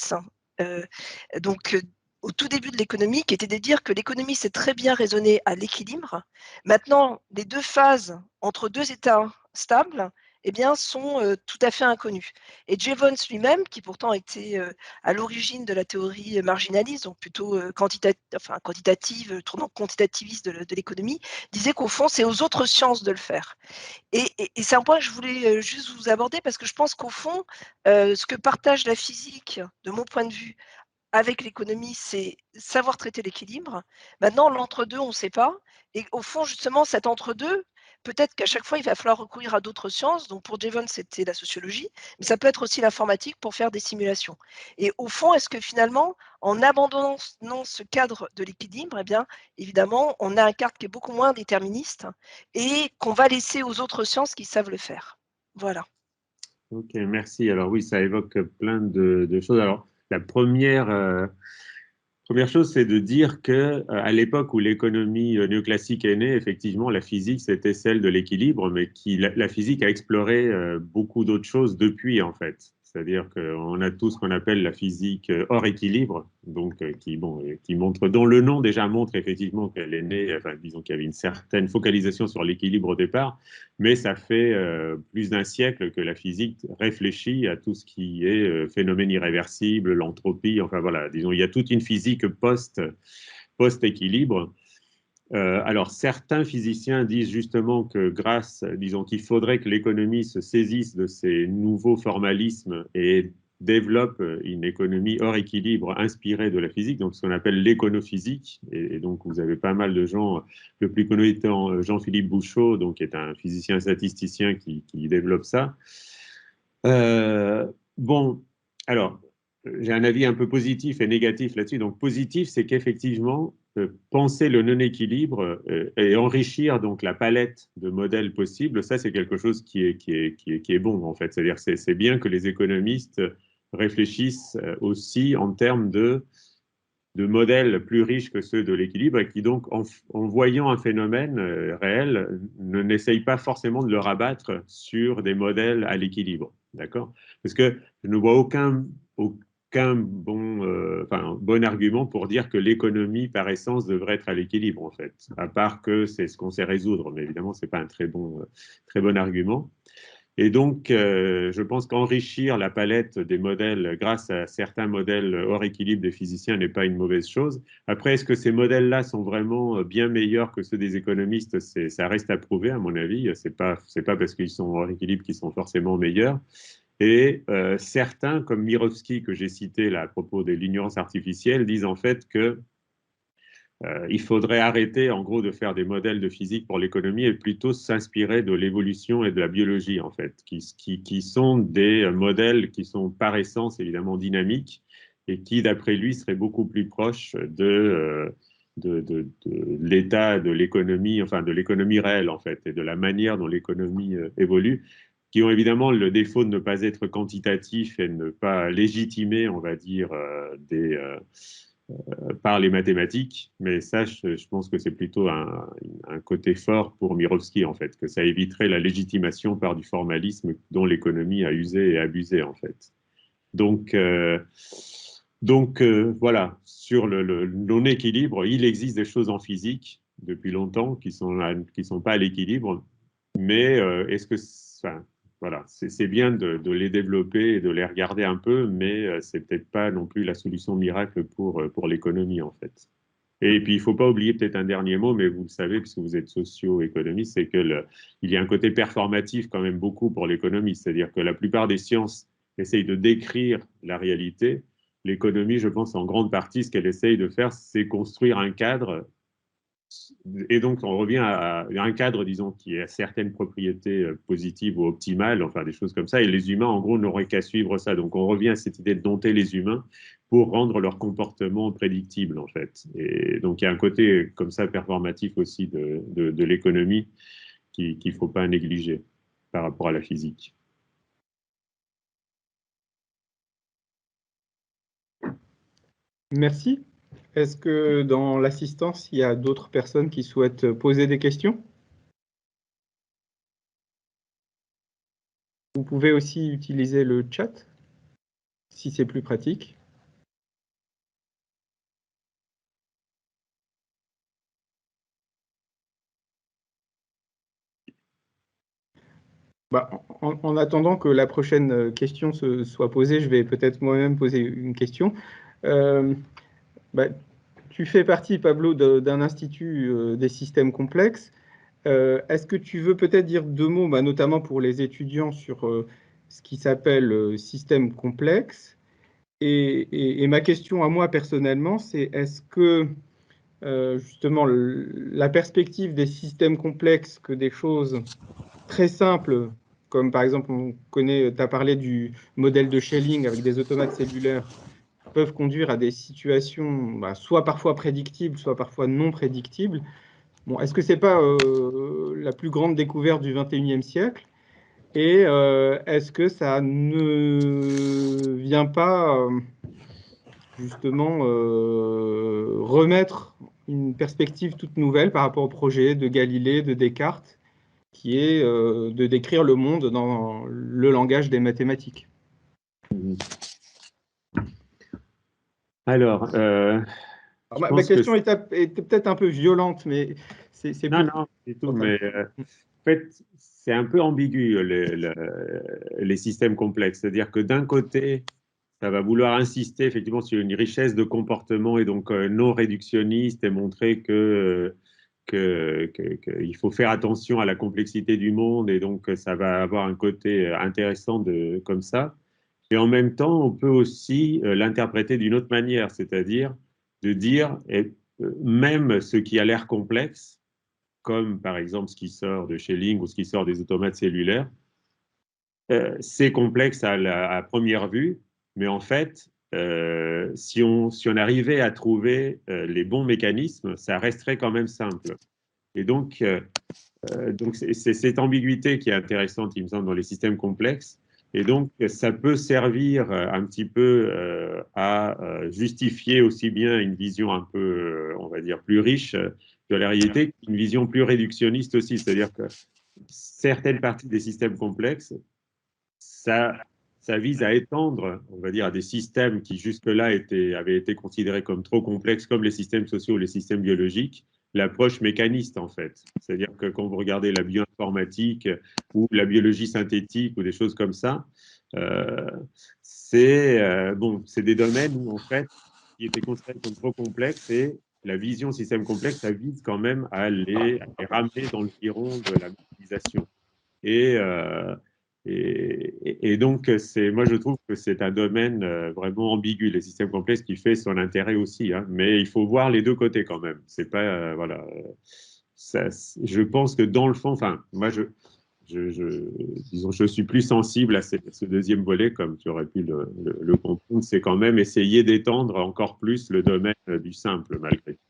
D: au tout début de l'économie, qui était de dire que l'économie sait très bien raisonner à l'équilibre. Maintenant, les deux phases entre deux états stables, eh bien, sont tout à fait inconnues. Et Jevons lui-même, qui pourtant était à l'origine de la théorie marginaliste, donc plutôt quantitative, tournant quantitativiste de l'économie, disait qu'au fond, c'est aux autres sciences de le faire. Et c'est un point que je voulais juste vous aborder, parce que je pense qu'au fond, ce que partage la physique, de mon point de vue, avec l'économie, c'est savoir traiter l'équilibre. Maintenant, l'entre-deux, on ne sait pas. Et au fond, justement, cet entre-deux, peut-être qu'à chaque fois, il va falloir recourir à d'autres sciences. Donc pour Jevons, c'était la sociologie, mais ça peut être aussi l'informatique pour faire des simulations. Et au fond, est-ce que finalement, en abandonnant ce cadre de l'équilibre, eh bien, évidemment, on a un cadre qui est beaucoup moins déterministe et qu'on va laisser aux autres sciences qui savent le faire. Voilà.
A: Ok, merci. Alors oui, ça évoque plein de choses. Alors, la première chose, c'est de dire que à l'époque où l'économie néoclassique est née, effectivement, la physique, c'était celle de l'équilibre, mais la physique a exploré beaucoup d'autres choses depuis, en fait. C'est-à-dire qu'on a tout ce qu'on appelle la physique hors équilibre, donc qui montre, dont le nom déjà montre effectivement qu'elle est née, enfin, disons qu'il y avait une certaine focalisation sur l'équilibre au départ, mais ça fait plus d'un siècle que la physique réfléchit à tout ce qui est phénomène irréversible, l'entropie, enfin voilà, disons, il y a toute une physique post-équilibre. Alors, certains physiciens disent justement que disons qu'il faudrait que l'économie se saisisse de ces nouveaux formalismes et développe une économie hors équilibre inspirée de la physique, donc ce qu'on appelle l'éconophysique. Et donc, vous avez pas mal de gens, le plus connu étant Jean-Philippe Bouchot, donc, qui est un physicien statisticien qui développe ça. Bon, alors, j'ai un avis un peu positif et négatif là-dessus. Donc, positif, c'est qu'effectivement, penser le non-équilibre et enrichir donc la palette de modèles possibles, ça, c'est quelque chose qui est bon, en fait. C'est-à-dire que c'est bien que les économistes réfléchissent aussi en termes de modèles plus riches que ceux de l'équilibre et qui donc, en voyant un phénomène réel, n'essayent pas forcément de le rabattre sur des modèles à l'équilibre. D'accord? Parce que je ne vois aucun bon argument pour dire que l'économie, par essence, devrait être à l'équilibre, en fait, à part que c'est ce qu'on sait résoudre. Mais évidemment, ce n'est pas un très bon argument. Et donc, je pense qu'enrichir la palette des modèles grâce à certains modèles hors équilibre des physiciens n'est pas une mauvaise chose. Après, est-ce que ces modèles-là sont vraiment bien meilleurs que ceux des économistes? Ça reste à prouver, à mon avis. C'est pas parce qu'ils sont hors équilibre qu'ils sont forcément meilleurs. Et certains, comme Mirowski, que j'ai cité là à propos de l'ignorance artificielle, disent en fait que il faudrait arrêter, en gros, de faire des modèles de physique pour l'économie et plutôt s'inspirer de l'évolution et de la biologie, en fait, qui sont des modèles qui sont par essence, évidemment, dynamiques et qui, d'après lui, seraient beaucoup plus proches de l'état de l'économie, enfin, de l'économie réelle, en fait, et de la manière dont l'économie évolue, qui ont évidemment le défaut de ne pas être quantitatifs et de ne pas légitimer, on va dire, par les mathématiques, mais ça, je pense que c'est plutôt un côté fort pour Mirowski, en fait, que ça éviterait la légitimation par du formalisme dont l'économie a usé et abusé, en fait. Donc voilà, sur le non-équilibre, il existe des choses en physique depuis longtemps qui sont pas à l'équilibre, mais est-ce que, enfin, voilà, c'est bien de les développer et de les regarder un peu, mais c'est peut-être pas non plus la solution miracle pour l'économie, en fait. Et puis, il ne faut pas oublier peut-être un dernier mot, mais vous le savez, puisque vous êtes socio-économiste, c'est il y a un côté performatif quand même beaucoup pour l'économie. C'est-à-dire que la plupart des sciences essayent de décrire la réalité. L'économie, je pense, en grande partie, ce qu'elle essaye de faire, c'est construire un cadre. Et donc, on revient à un cadre, disons, qui a certaines propriétés positives ou optimales, enfin des choses comme ça. Et les humains, en gros, n'auraient qu'à suivre ça. Donc, on revient à cette idée de dompter les humains pour rendre leur comportement prédictible, en fait. Et donc, il y a un côté comme ça performatif aussi de l'économie qu'il ne faut pas négliger par rapport à la physique.
B: Merci. Est-ce que dans l'assistance, il y a d'autres personnes qui souhaitent poser des questions? Vous pouvez aussi utiliser le chat, si c'est plus pratique. Bah, en attendant que la prochaine question soit posée, je vais peut-être moi-même poser une question. Tu fais partie, Pablo, d'un institut des systèmes complexes. Est-ce que tu veux peut-être dire deux mots, notamment pour les étudiants, sur ce qui s'appelle système complexe? Et ma question à moi personnellement, c'est est-ce que justement la perspective des systèmes complexes que des choses très simples, comme par exemple, tu as parlé du modèle de Schelling avec des automates cellulaires, peuvent conduire à des situations soit parfois prédictibles, soit parfois non prédictibles. Bon, est-ce que ce n'est pas la plus grande découverte du XXIe siècle? Et est-ce que ça ne vient pas justement remettre une perspective toute nouvelle par rapport au projet de Galilée, de Descartes, qui est de décrire le monde dans le langage des mathématiques?
A: Alors,
B: ma question était peut-être un peu violente, mais c'est
A: non, non, du tout, mais en fait, c'est un peu ambigu, les systèmes complexes. C'est-à-dire que d'un côté, ça va vouloir insister effectivement sur une richesse de comportement et donc non réductionniste et montrer qu'il faut faire attention à la complexité du monde et donc ça va avoir un côté intéressant comme ça. Et en même temps, on peut aussi l'interpréter d'une autre manière, c'est-à-dire de dire même ce qui a l'air complexe, comme par exemple ce qui sort de Schelling ou ce qui sort des automates cellulaires, c'est complexe à première vue, mais en fait, si on arrivait à trouver les bons mécanismes, ça resterait quand même simple. Et donc c'est cette ambiguïté qui est intéressante, il me semble, dans les systèmes complexes. Et donc, ça peut servir un petit peu à justifier aussi bien une vision un peu, on va dire, plus riche de la réalité, qu'une vision plus réductionniste aussi. C'est-à-dire que certaines parties des systèmes complexes, ça vise à étendre, on va dire, à des systèmes qui jusque-là avaient été considérés comme trop complexes, comme les systèmes sociaux ou les systèmes biologiques, l'approche mécaniste, en fait. C'est-à-dire que quand vous regardez la bioinformatique ou la biologie synthétique ou des choses comme ça, c'est des domaines où, en fait, qui étaient considérés comme trop complexes et la vision système complexe, ça vise quand même à les ramener dans le giron de la modélisation. Et, donc, moi, je trouve que c'est un domaine vraiment ambigu, les systèmes complexes, qui fait son intérêt aussi. Hein. Mais il faut voir les deux côtés quand même. C'est pas, voilà. Je pense que dans le fond, enfin, moi, disons, je suis plus sensible à ce deuxième volet, comme tu aurais pu le comprendre. C'est quand même essayer d'étendre encore plus le domaine du simple, malgré tout.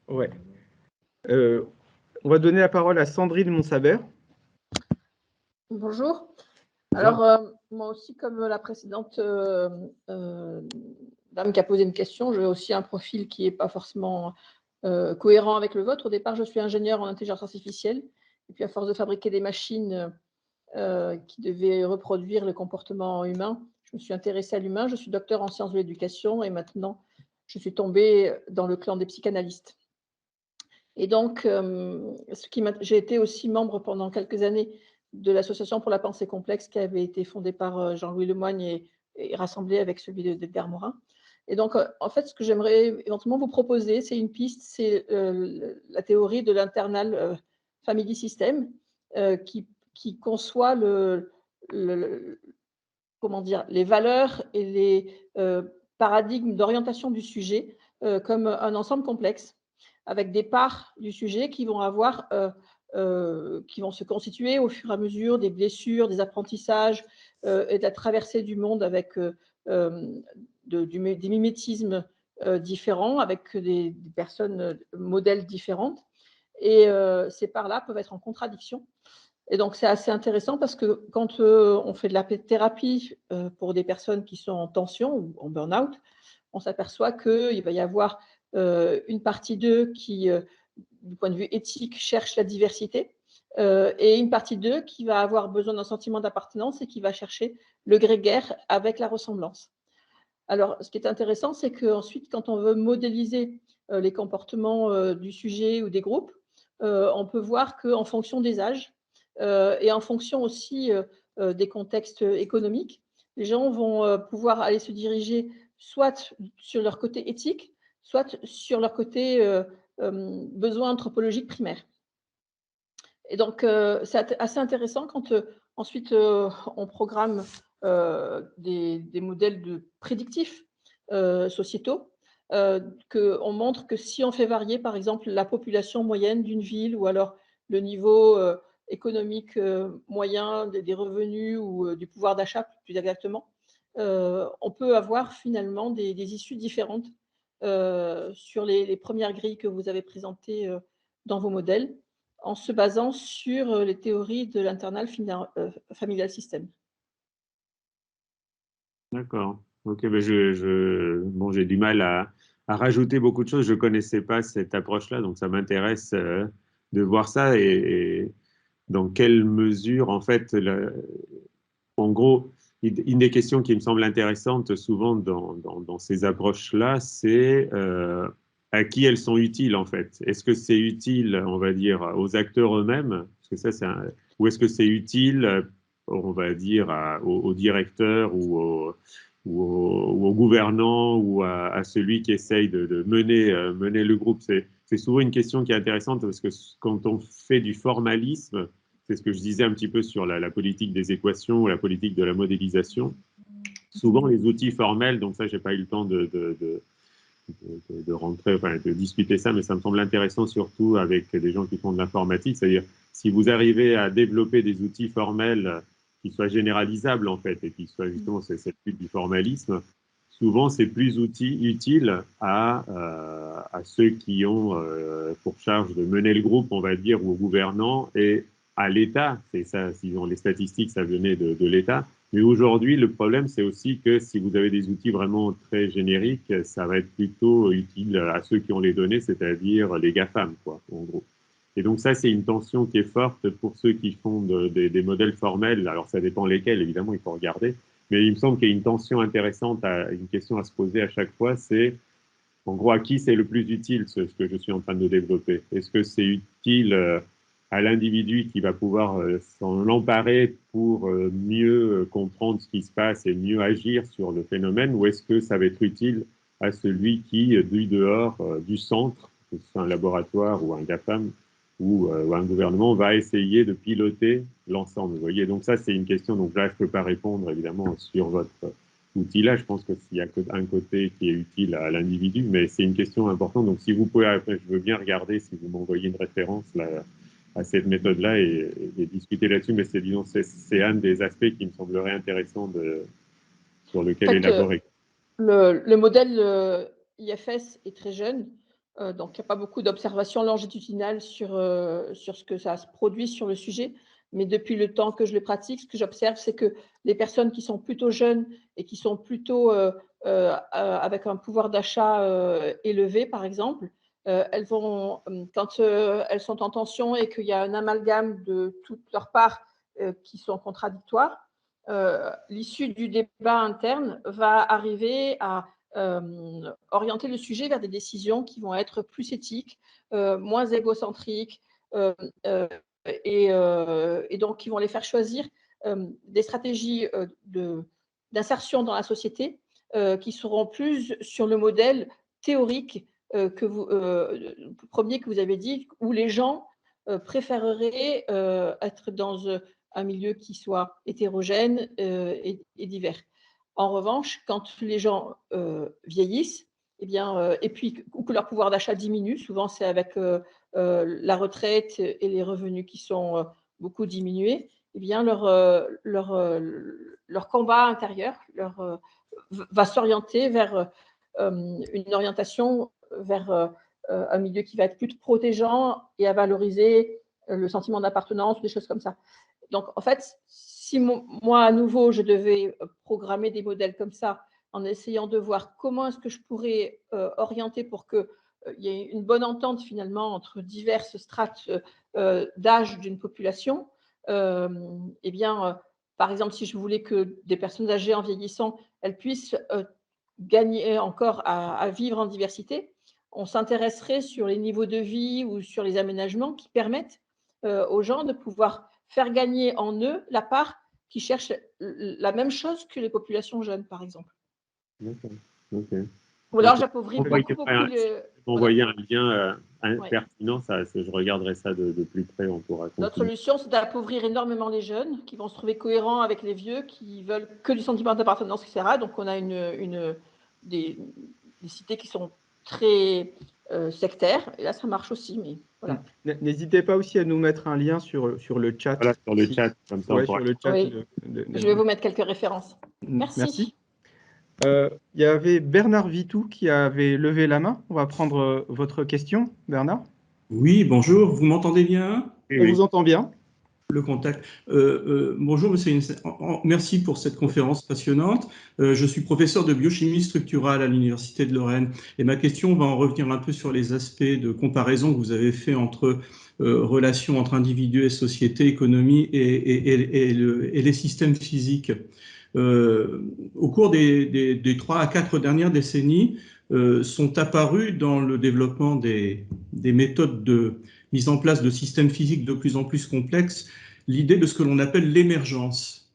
B: Ouais. On va donner la parole à Sandrine Monsabert.
E: Bonjour. Alors, moi aussi, comme la précédente dame qui a posé une question, j'ai aussi un profil qui n'est pas forcément cohérent avec le vôtre. Au départ, je suis ingénieur en intelligence artificielle. Et puis, à force de fabriquer des machines qui devaient reproduire le comportement humain, je me suis intéressée à l'humain. Je suis docteur en sciences de l'éducation et maintenant, je suis tombée dans le clan des psychanalystes. Et donc, j'ai été aussi membre pendant quelques années de l'Association pour la pensée complexe qui avait été fondée par Jean-Louis Lemoigne et rassemblée avec celui d'Edgar Morin. Et donc, en fait, ce que j'aimerais éventuellement vous proposer, c'est une piste, c'est la théorie de l'internal family system qui conçoit comment dire, les valeurs et les paradigmes d'orientation du sujet comme un ensemble complexe avec des parts du sujet qui vont qui vont se constituer au fur et à mesure des blessures, des apprentissages et de la traversée du monde avec des mimétismes différents, avec des personnes modèles différentes. Et ces parts-là peuvent être en contradiction. Et donc, c'est assez intéressant parce que quand on fait de la thérapie pour des personnes qui sont en tension ou en burn-out, on s'aperçoit qu'il va y avoir une partie d'eux qui, du point de vue éthique, cherche la diversité et une partie d'eux qui va avoir besoin d'un sentiment d'appartenance et qui va chercher le grégaire avec la ressemblance. Alors, ce qui est intéressant, c'est qu'ensuite, quand on veut modéliser les comportements du sujet ou des groupes, on peut voir qu'en fonction des âges et en fonction aussi des contextes économiques, les gens vont pouvoir aller se diriger soit sur leur côté éthique, soit sur leur côté besoin anthropologique primaire. Et donc, c'est assez intéressant quand ensuite on programme des modèles prédictifs sociétaux qu'on montre que si on fait varier, par exemple, la population moyenne d'une ville ou alors le niveau économique moyen des revenus ou du pouvoir d'achat, plus exactement, on peut avoir finalement des issues différentes sur les premières grilles que vous avez présentées dans vos modèles, en se basant sur les théories de l'internal familial system.
A: D'accord. Ok, mais bon, j'ai du mal à rajouter beaucoup de choses. Je ne connaissais pas cette approche-là, donc ça m'intéresse de voir ça et dans quelle mesure, en fait, en gros, une des questions qui me semble intéressante souvent dans ces approches-là, c'est à qui elles sont utiles, en fait. Est-ce que c'est utile, on va dire, aux acteurs eux-mêmes, parce que ça, ou est-ce que c'est utile, on va dire, aux directeurs ou aux gouvernants ou à celui qui essaye de mener le groupe? C'est souvent une question qui est intéressante parce que quand on fait du formalisme, c'est ce que je disais un petit peu sur la politique des équations ou la politique de la modélisation. Souvent, les outils formels, donc ça, je n'ai pas eu le temps de rentrer, enfin, de discuter ça, mais ça me semble intéressant surtout avec des gens qui font de l'informatique, c'est-à-dire si vous arrivez à développer des outils formels qui soient généralisables en fait et qui soient justement cette lutte du formalisme, souvent c'est plus utile à ceux qui ont pour charge de mener le groupe, on va dire, ou aux gouvernants et à l'État. C'est ça, sinon les statistiques, ça venait de l'État. Mais aujourd'hui, le problème, c'est aussi que si vous avez des outils vraiment très génériques, ça va être plutôt utile à ceux qui ont les données, c'est-à-dire les GAFAM, quoi, en gros. Et donc ça, c'est une tension qui est forte pour ceux qui font des modèles formels. Alors ça dépend lesquels, évidemment, il faut regarder. Mais il me semble qu'il y a une tension intéressante, une question à se poser à chaque fois, c'est en gros à qui c'est le plus utile ce que je suis en train de développer. Est-ce que c'est utile à l'individu qui va pouvoir s'en emparer pour mieux comprendre ce qui se passe et mieux agir sur le phénomène, ou est-ce que ça va être utile à celui qui, du dehors, du centre, que ce soit un laboratoire ou un GAFAM, ou un gouvernement va essayer de piloter l'ensemble. Vous voyez, donc ça, c'est une question. Donc là, je ne peux pas répondre, évidemment, sur votre outil-là. Je pense qu'il n'y a qu'un côté qui est utile à l'individu, mais c'est une question importante. Donc, si vous pouvez, après, je veux bien regarder si vous m'envoyez une référence là, à cette méthode-là et discuter là-dessus, mais c'est un des aspects qui me semblerait intéressant sur lequel élaborer.
E: Le modèle IFS est très jeune. Donc, il n'y a pas beaucoup d'observations longitudinales sur ce que ça se produit sur le sujet. Mais depuis le temps que je le pratique, ce que j'observe, c'est que les personnes qui sont plutôt jeunes et qui sont plutôt avec un pouvoir d'achat élevé, par exemple, elles vont, quand elles sont en tension et qu'il y a un amalgame de toutes leurs parts qui sont contradictoires, l'issue du débat interne va arriver à orienter le sujet vers des décisions qui vont être plus éthiques, moins égocentriques, et donc qui vont les faire choisir des stratégies d'insertion dans la société qui seront plus sur le modèle théorique premier que vous avez dit, où les gens préféreraient être dans un milieu qui soit hétérogène et divers. En revanche, quand les gens vieillissent, eh bien, et puis ou que leur pouvoir d'achat diminue, souvent c'est avec la retraite et les revenus qui sont beaucoup diminués, eh bien leur combat intérieur va s'orienter vers une orientation vers un milieu qui va être plus protégeant et à valoriser le sentiment d'appartenance, des choses comme ça. Donc, en fait, si moi, à nouveau, je devais programmer des modèles comme ça, en essayant de voir comment est-ce que je pourrais orienter pour qu'il y ait une bonne entente finalement entre diverses strates d'âge d'une population, eh bien, par exemple, si je voulais que des personnes âgées en vieillissant, elles puissent gagner encore à vivre en diversité, on s'intéresserait sur les niveaux de vie ou sur les aménagements qui permettent aux gens de pouvoir faire gagner en eux la part qui cherche la même chose que les populations jeunes, par exemple.
A: D'accord. Okay.
E: Ou alors j'appauvris beaucoup
A: le... Envoyer un lien pertinent, ça, je regarderai ça de plus près, on pourra continuer.
E: Notre solution, c'est d'appauvrir énormément les jeunes qui vont se trouver cohérents avec les vieux, qui veulent que du sentiment d'appartenance, etc. Donc, on a cités qui sont très sectaires, et là, ça marche aussi, mais voilà.
B: N'hésitez pas aussi à nous mettre un lien sur le chat.
A: Voilà, sur le chat, comme ça, on
B: Ouais,
A: pourra...
B: sur le chat.
E: Oui. Je vais vous mettre quelques références. Merci.
B: Il y avait Bernard Vitou qui avait levé la main. On va prendre votre question, Bernard.
F: Oui, bonjour, vous m'entendez bien?
B: On vous entend bien.
F: Le contact. Bonjour, monsieur. Merci pour cette conférence passionnante. Je suis professeur de biochimie structurale à l'Université de Lorraine et ma question va en revenir un peu sur les aspects de comparaison que vous avez fait entre relations entre individus et société, économie et les systèmes physiques. Au cours des 3 à 4 dernières décennies, sont apparues dans le développement des méthodes de mise en place de systèmes physiques de plus en plus complexes, l'idée de ce que l'on appelle l'émergence.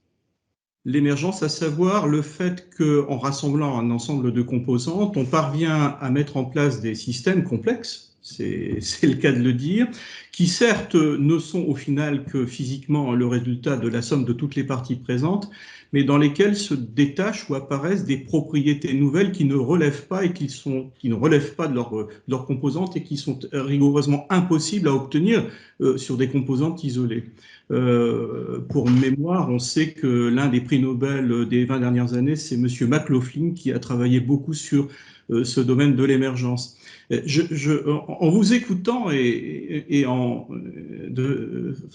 F: L'émergence, à savoir le fait qu'en rassemblant un ensemble de composantes, on parvient à mettre en place des systèmes complexes, c'est le cas de le dire, qui certes ne sont au final que physiquement le résultat de la somme de toutes les parties présentes, mais dans lesquels se détachent ou apparaissent des propriétés nouvelles qui ne relèvent pas et qui ne relèvent pas de leurs composantes et qui sont rigoureusement impossibles à obtenir sur des composantes isolées. Pour mémoire, on sait que l'un des prix Nobel des 20 dernières années, c'est M. McLaughlin qui a travaillé beaucoup sur ce domaine de l'émergence. En vous écoutant et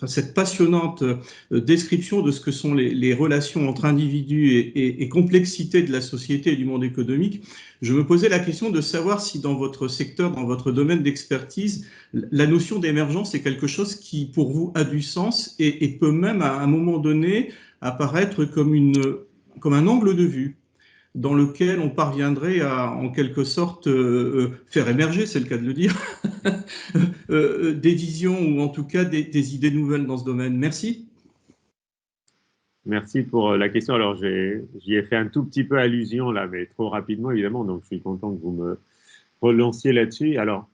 F: cette passionnante description de ce que sont les relations entre individus et complexité de la société et du monde économique, je me posais la question de savoir si dans votre secteur, dans votre domaine d'expertise, la notion d'émergence est quelque chose qui, pour vous, a du sens et peut même, à un moment donné, apparaître comme un angle de vue dans lequel on parviendrait à, en quelque sorte, faire émerger, c'est le cas de le dire, des visions ou en tout cas des idées nouvelles dans ce domaine. Merci.
A: Merci pour la question. Alors, j'y ai fait un tout petit peu allusion là, mais trop rapidement, évidemment, donc je suis content que vous me relanciez là-dessus. Alors,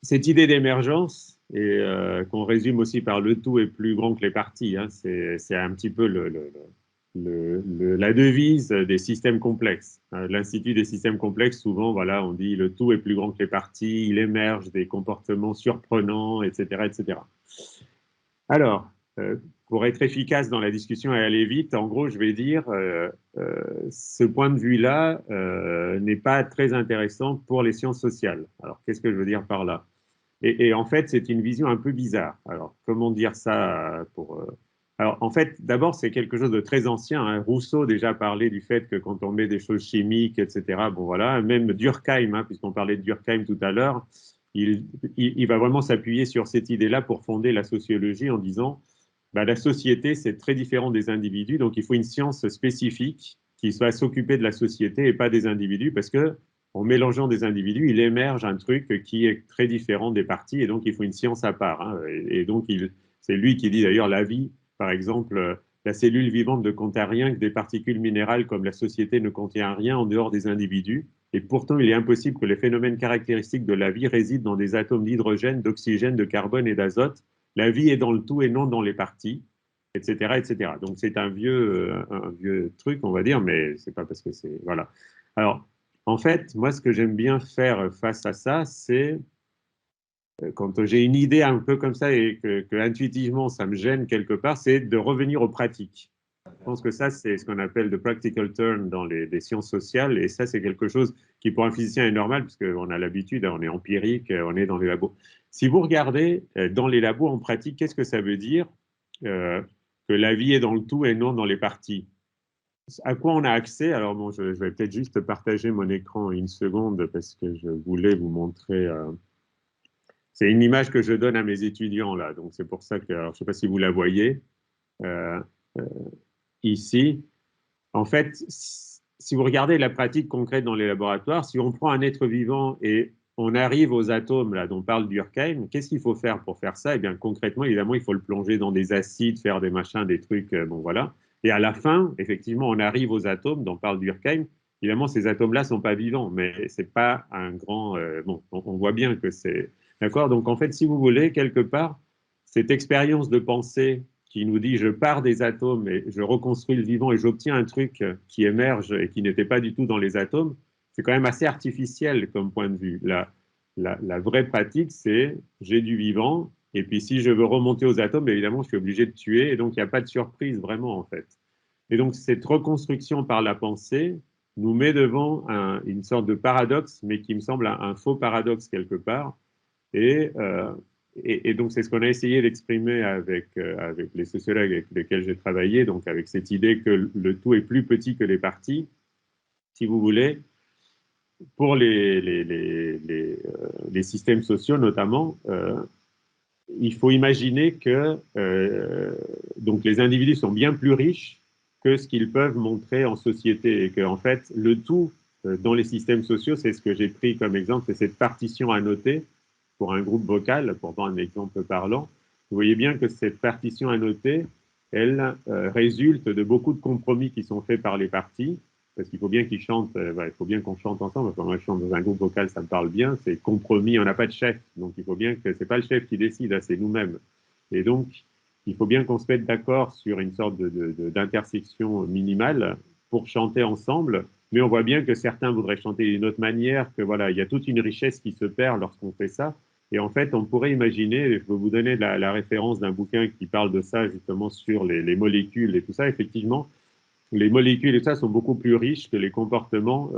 A: cette idée d'émergence, et qu'on résume aussi par le tout est plus grand que les parties, hein, c'est un petit peu la devise des systèmes complexes. L'Institut des systèmes complexes, souvent, voilà, on dit le tout est plus grand que les parties, il émerge des comportements surprenants, etc., etc. Alors, pour être efficace dans la discussion et aller vite, en gros, je vais dire, ce point de vue-là n'est pas très intéressant pour les sciences sociales. Alors, qu'est-ce que je veux dire par là? Et en fait, c'est une vision un peu bizarre. Alors, comment dire ça Alors, en fait, d'abord, c'est quelque chose de très ancien, hein. Rousseau déjà parlait du fait que quand on met des choses chimiques, etc., bon voilà, même Durkheim, hein, puisqu'on parlait de Durkheim tout à l'heure, il va vraiment s'appuyer sur cette idée-là pour fonder la sociologie en disant bah, la société, c'est très différent des individus, donc il faut une science spécifique qui soit s'occuper de la société et pas des individus, parce que en mélangeant des individus, il émerge un truc qui est très différent des parties, et donc il faut une science à part. Hein. Et donc, c'est lui qui dit d'ailleurs la vie, par exemple, la cellule vivante ne contient rien que des particules minérales, comme la société ne contient rien en dehors des individus. Et pourtant, il est impossible que les phénomènes caractéristiques de la vie résident dans des atomes d'hydrogène, d'oxygène, de carbone et d'azote. La vie est dans le tout et non dans les parties, etc., etc. Donc, c'est un vieux truc, on va dire, mais c'est pas parce que c'est... Voilà. Alors, en fait, moi, ce que j'aime bien faire face à ça, c'est quand j'ai une idée un peu comme ça et que intuitivement ça me gêne quelque part, c'est de revenir aux pratiques. Je pense que ça, c'est ce qu'on appelle the practical turn dans les sciences sociales, et ça, c'est quelque chose qui, pour un physicien, est normal, parce qu'on a l'habitude, on est empirique, on est dans les labos. Si vous regardez dans les labos en pratique, qu'est-ce que ça veut dire que la vie est dans le tout et non dans les parties? À quoi on a accès? Alors bon, je vais peut-être juste partager mon écran une seconde, parce que je voulais vous montrer... c'est une image que je donne à mes étudiants, là, donc c'est pour ça que... Alors, je ne sais pas si vous la voyez. Ici, en fait, si vous regardez la pratique concrète dans les laboratoires, si on prend un être vivant et on arrive aux atomes là, dont parle Durkheim, qu'est-ce qu'il faut faire pour faire ça? Eh bien, concrètement, évidemment, il faut le plonger dans des acides, faire des machins, des trucs, bon voilà. Et à la fin, effectivement, on arrive aux atomes dont parle Durkheim. Évidemment, ces atomes-là ne sont pas vivants, mais ce n'est pas un grand... bon, on voit bien que c'est... D'accord? Donc, en fait, si vous voulez, quelque part, cette expérience de pensée qui nous dit je pars des atomes et je reconstruis le vivant et j'obtiens un truc qui émerge et qui n'était pas du tout dans les atomes, c'est quand même assez artificiel comme point de vue. La vraie pratique, c'est j'ai du vivant, et puis si je veux remonter aux atomes, évidemment, je suis obligé de tuer, et donc il n'y a pas de surprise vraiment, en fait. Et donc cette reconstruction par la pensée nous met devant une sorte de paradoxe, mais qui me semble un faux paradoxe quelque part. Et donc c'est ce qu'on a essayé d'exprimer avec les sociologues avec lesquels j'ai travaillé, donc avec cette idée que le tout est plus petit que les parties, si vous voulez. Pour les systèmes sociaux notamment, il faut imaginer que donc les individus sont bien plus riches que ce qu'ils peuvent montrer en société et que en fait le tout dans les systèmes sociaux, c'est ce que j'ai pris comme exemple, c'est cette partition annotée pour un groupe vocal, pour prendre un exemple parlant. Vous voyez bien que cette partition annotée, elle résulte de beaucoup de compromis qui sont faits par les parties, parce qu'il faut bien qu'ils chantent, il faut bien qu'on chante ensemble. Quand moi je chante dans un groupe vocal, ça me parle bien, c'est compromis, on n'a pas de chef, donc il faut bien que c'est pas le chef qui décide, c'est nous-mêmes. Et donc, il faut bien qu'on se mette d'accord sur une sorte d'intersection minimale pour chanter ensemble, mais on voit bien que certains voudraient chanter d'une autre manière, que voilà, il y a toute une richesse qui se perd lorsqu'on fait ça. Et en fait, on pourrait imaginer, je peux vous donner la référence d'un bouquin qui parle de ça, justement, sur les molécules et tout ça, effectivement, les molécules et tout ça sont beaucoup plus riches que les comportements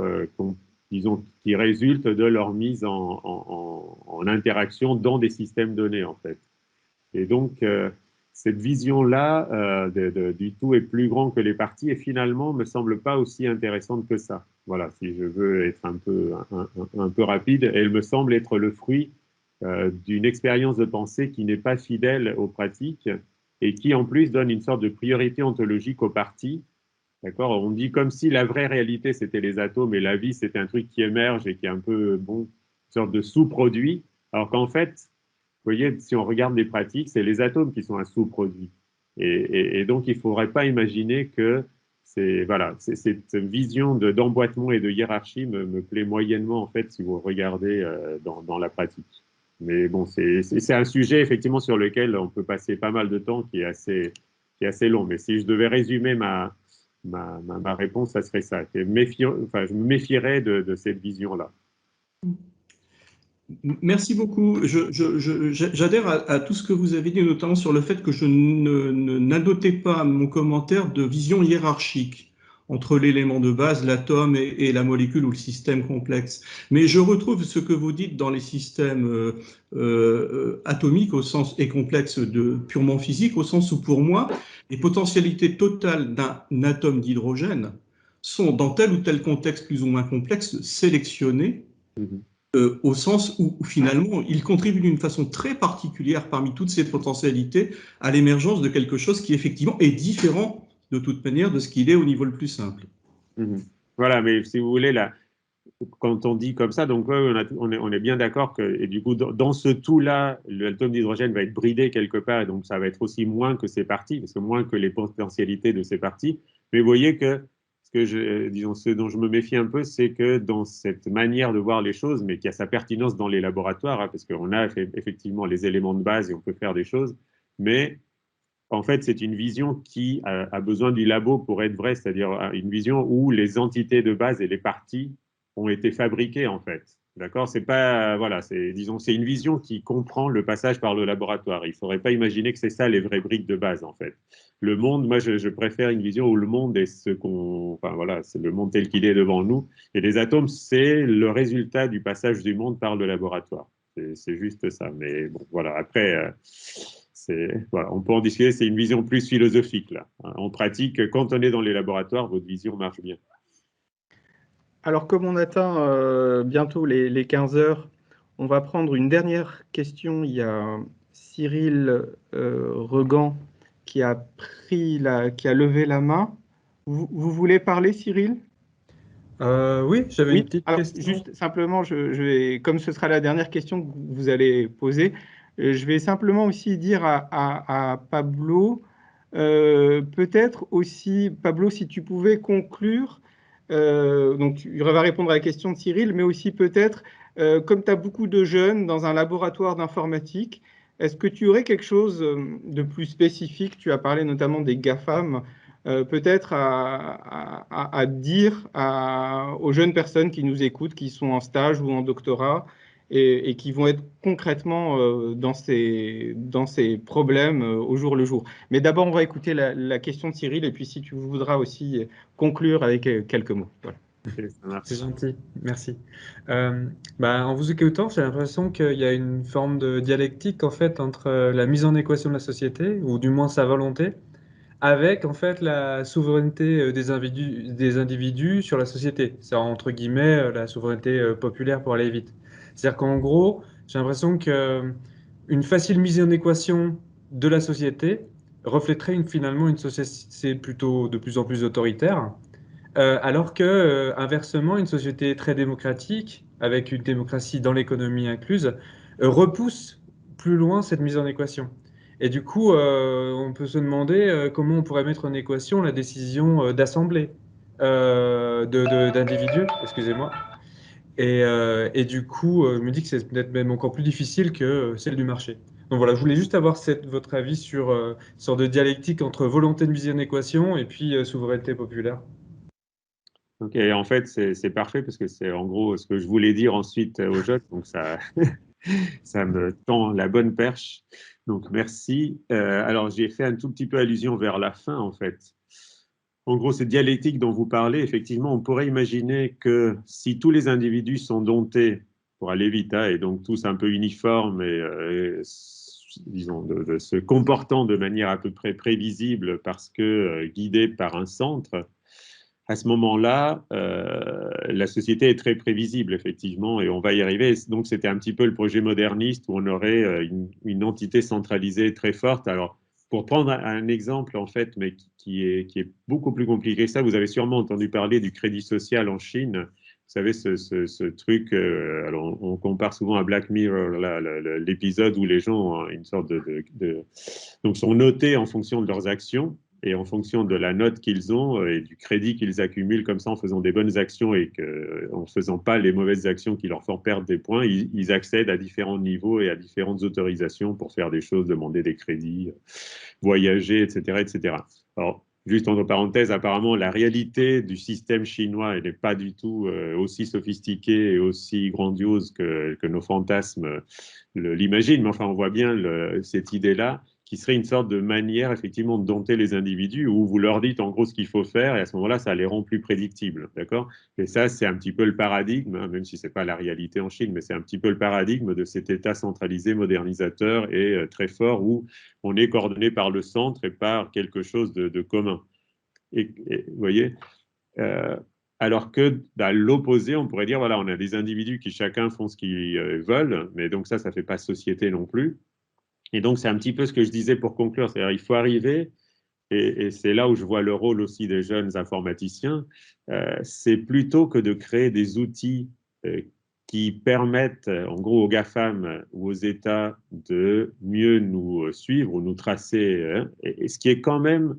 A: qui résultent de leur mise en interaction dans des systèmes donnés, en fait. Et donc, cette vision-là du tout est plus grand que les parties et finalement me semble pas aussi intéressante que ça. Voilà, si je veux être un peu rapide, elle me semble être le fruit d'une expérience de pensée qui n'est pas fidèle aux pratiques et qui en plus donne une sorte de priorité ontologique aux parties. D'accord? On dit comme si la vraie réalité, c'était les atomes et la vie, c'était un truc qui émerge et qui est un peu, bon, une sorte de sous-produit. Alors qu'en fait, vous voyez, si on regarde les pratiques, c'est les atomes qui sont un sous-produit. Et donc, il ne faudrait pas imaginer que cette vision d'emboîtement et de hiérarchie me plaît moyennement, en fait, si vous regardez dans la pratique. Mais bon, c'est un sujet, effectivement, sur lequel on peut passer pas mal de temps, qui est assez long. Mais si je devais résumer ma réponse, ça serait ça. Je me méfierais de cette vision-là.
F: Merci beaucoup. J'adhère à tout ce que vous avez dit, notamment sur le fait que je n'adoptais pas mon commentaire de vision hiérarchique entre l'élément de base, l'atome et la molécule ou le système complexe. Mais je retrouve ce que vous dites dans les systèmes atomiques au sens et complexes purement physique, au sens où pour moi, les potentialités totales d'un atome d'hydrogène sont, dans tel ou tel contexte plus ou moins complexe, sélectionnées au sens où finalement il contribue d'une façon très particulière parmi toutes ces potentialités à l'émergence de quelque chose qui effectivement est différent de toute manière de ce qu'il est au niveau le plus simple.
A: Voilà, mais si vous voulez, là, quand on dit comme ça, donc on est bien d'accord que, et du coup, dans ce tout-là, l'atome d'hydrogène va être bridé quelque part, et donc ça va être aussi moins que ses parties, parce que moins que les potentialités de ses parties. Mais vous voyez que ce dont je me méfie un peu, c'est que dans cette manière de voir les choses, mais qui a sa pertinence dans les laboratoires, hein, parce qu'on a effectivement les éléments de base et on peut faire des choses, mais en fait, c'est une vision qui a besoin du labo pour être vraie, c'est-à-dire une vision où les entités de base et les parties ont été fabriquées, en fait. D'accord? C'est pas, voilà, c'est une vision qui comprend le passage par le laboratoire. Il ne faudrait pas imaginer que c'est ça les vraies briques de base, en fait. Le monde, moi, je préfère une vision où le monde est c'est le monde tel qu'il est devant nous. Et les atomes, c'est le résultat du passage du monde par le laboratoire. C'est juste ça. Mais bon, voilà, après, voilà, on peut en discuter, c'est une vision plus philosophique, là. En pratique, quand on est dans les laboratoires, votre vision marche bien.
B: Alors, comme on atteint bientôt les 15 heures, on va prendre une dernière question. Il y a Cyril Regan qui a levé la main. Vous voulez parler, Cyril?
G: Oui, j'avais une petite question.
B: Juste simplement, comme ce sera la dernière question que vous allez poser, je vais simplement aussi dire à Pablo, peut-être aussi, Pablo, si tu pouvais conclure. Donc, il va répondre à la question de Cyril, mais aussi peut-être, comme tu as beaucoup de jeunes dans un laboratoire d'informatique, Est-ce que tu aurais quelque chose de plus spécifique? Tu as parlé notamment des GAFAM, peut-être à dire aux jeunes personnes qui nous écoutent, qui sont en stage ou en doctorat et qui vont être concrètement dans ces problèmes au jour le jour. Mais d'abord, on va écouter la question de Cyril et puis si tu voudras aussi conclure avec quelques mots. Voilà.
G: C'est gentil, merci. En vous écoutant, j'ai l'impression qu'il y a une forme de dialectique en fait entre la mise en équation de la société, ou du moins sa volonté, avec en fait la souveraineté des individus sur la société. C'est entre guillemets la souveraineté populaire pour aller vite. C'est-à-dire qu'en gros, j'ai l'impression qu'une facile mise en équation de la société reflèterait finalement une société plutôt de plus en plus autoritaire. Alors que, inversement, une société très démocratique, avec une démocratie dans l'économie incluse, repousse plus loin cette mise en équation. Et du coup, on peut se demander comment on pourrait mettre en équation la décision d'assemblée d'individus, excusez-moi. Et du coup, je me dis que c'est peut-être même encore plus difficile que celle du marché. Donc voilà, je voulais juste avoir votre avis sur une sorte de dialectique entre volonté de mise en équation et puis souveraineté populaire.
A: Ok, en fait, c'est parfait parce que c'est en gros ce que je voulais dire ensuite aux jeunes, donc ça, ça me tend la bonne perche. Donc merci. Alors j'ai fait un tout petit peu allusion vers la fin en fait. En gros, cette dialectique dont vous parlez, effectivement, on pourrait imaginer que si tous les individus sont domptés pour aller vite, hein, et donc tous un peu uniformes et disons, de se comportant de manière à peu près prévisible parce que guidés par un centre, à ce moment-là, la société est très prévisible, effectivement, et on va y arriver. Donc, c'était un petit peu le projet moderniste où on aurait une entité centralisée très forte. Alors, pour prendre un exemple, en fait, mais qui est beaucoup plus compliqué que ça, vous avez sûrement entendu parler du crédit social en Chine. Vous savez, ce truc, alors on compare souvent à Black Mirror, l'épisode où les gens ont une sorte donc sont notés en fonction de leurs actions et en fonction de la note qu'ils ont et du crédit qu'ils accumulent comme ça en faisant des bonnes actions et en ne faisant pas les mauvaises actions qui leur font perdre des points, ils accèdent à différents niveaux et à différentes autorisations pour faire des choses, demander des crédits, voyager, etc., etc. Alors, juste entre parenthèses, apparemment, la réalité du système chinois, elle n'est pas du tout aussi sophistiquée et aussi grandiose que nos fantasmes l'imaginent. Mais enfin, on voit bien cette idée-là qui serait une sorte de manière, effectivement, de dompter les individus où vous leur dites en gros ce qu'il faut faire et à ce moment-là, ça les rend plus prédictibles. D'accord ? Et ça, c'est un petit peu le paradigme, hein, même si ce n'est pas la réalité en Chine, mais c'est un petit peu le paradigme de cet État centralisé, modernisateur et très fort où on est coordonné par le centre et par quelque chose de commun. Et vous voyez alors que l'opposé, on pourrait dire, voilà, on a des individus qui chacun font ce qu'ils veulent, mais donc ça ne fait pas société non plus. Et donc, c'est un petit peu ce que je disais pour conclure. C'est-à-dire, il faut arriver, et c'est là où je vois le rôle aussi des jeunes informaticiens, c'est plutôt que de créer des outils qui permettent, en gros, aux GAFAM ou aux États de mieux nous suivre ou nous tracer, hein, et ce qui est quand même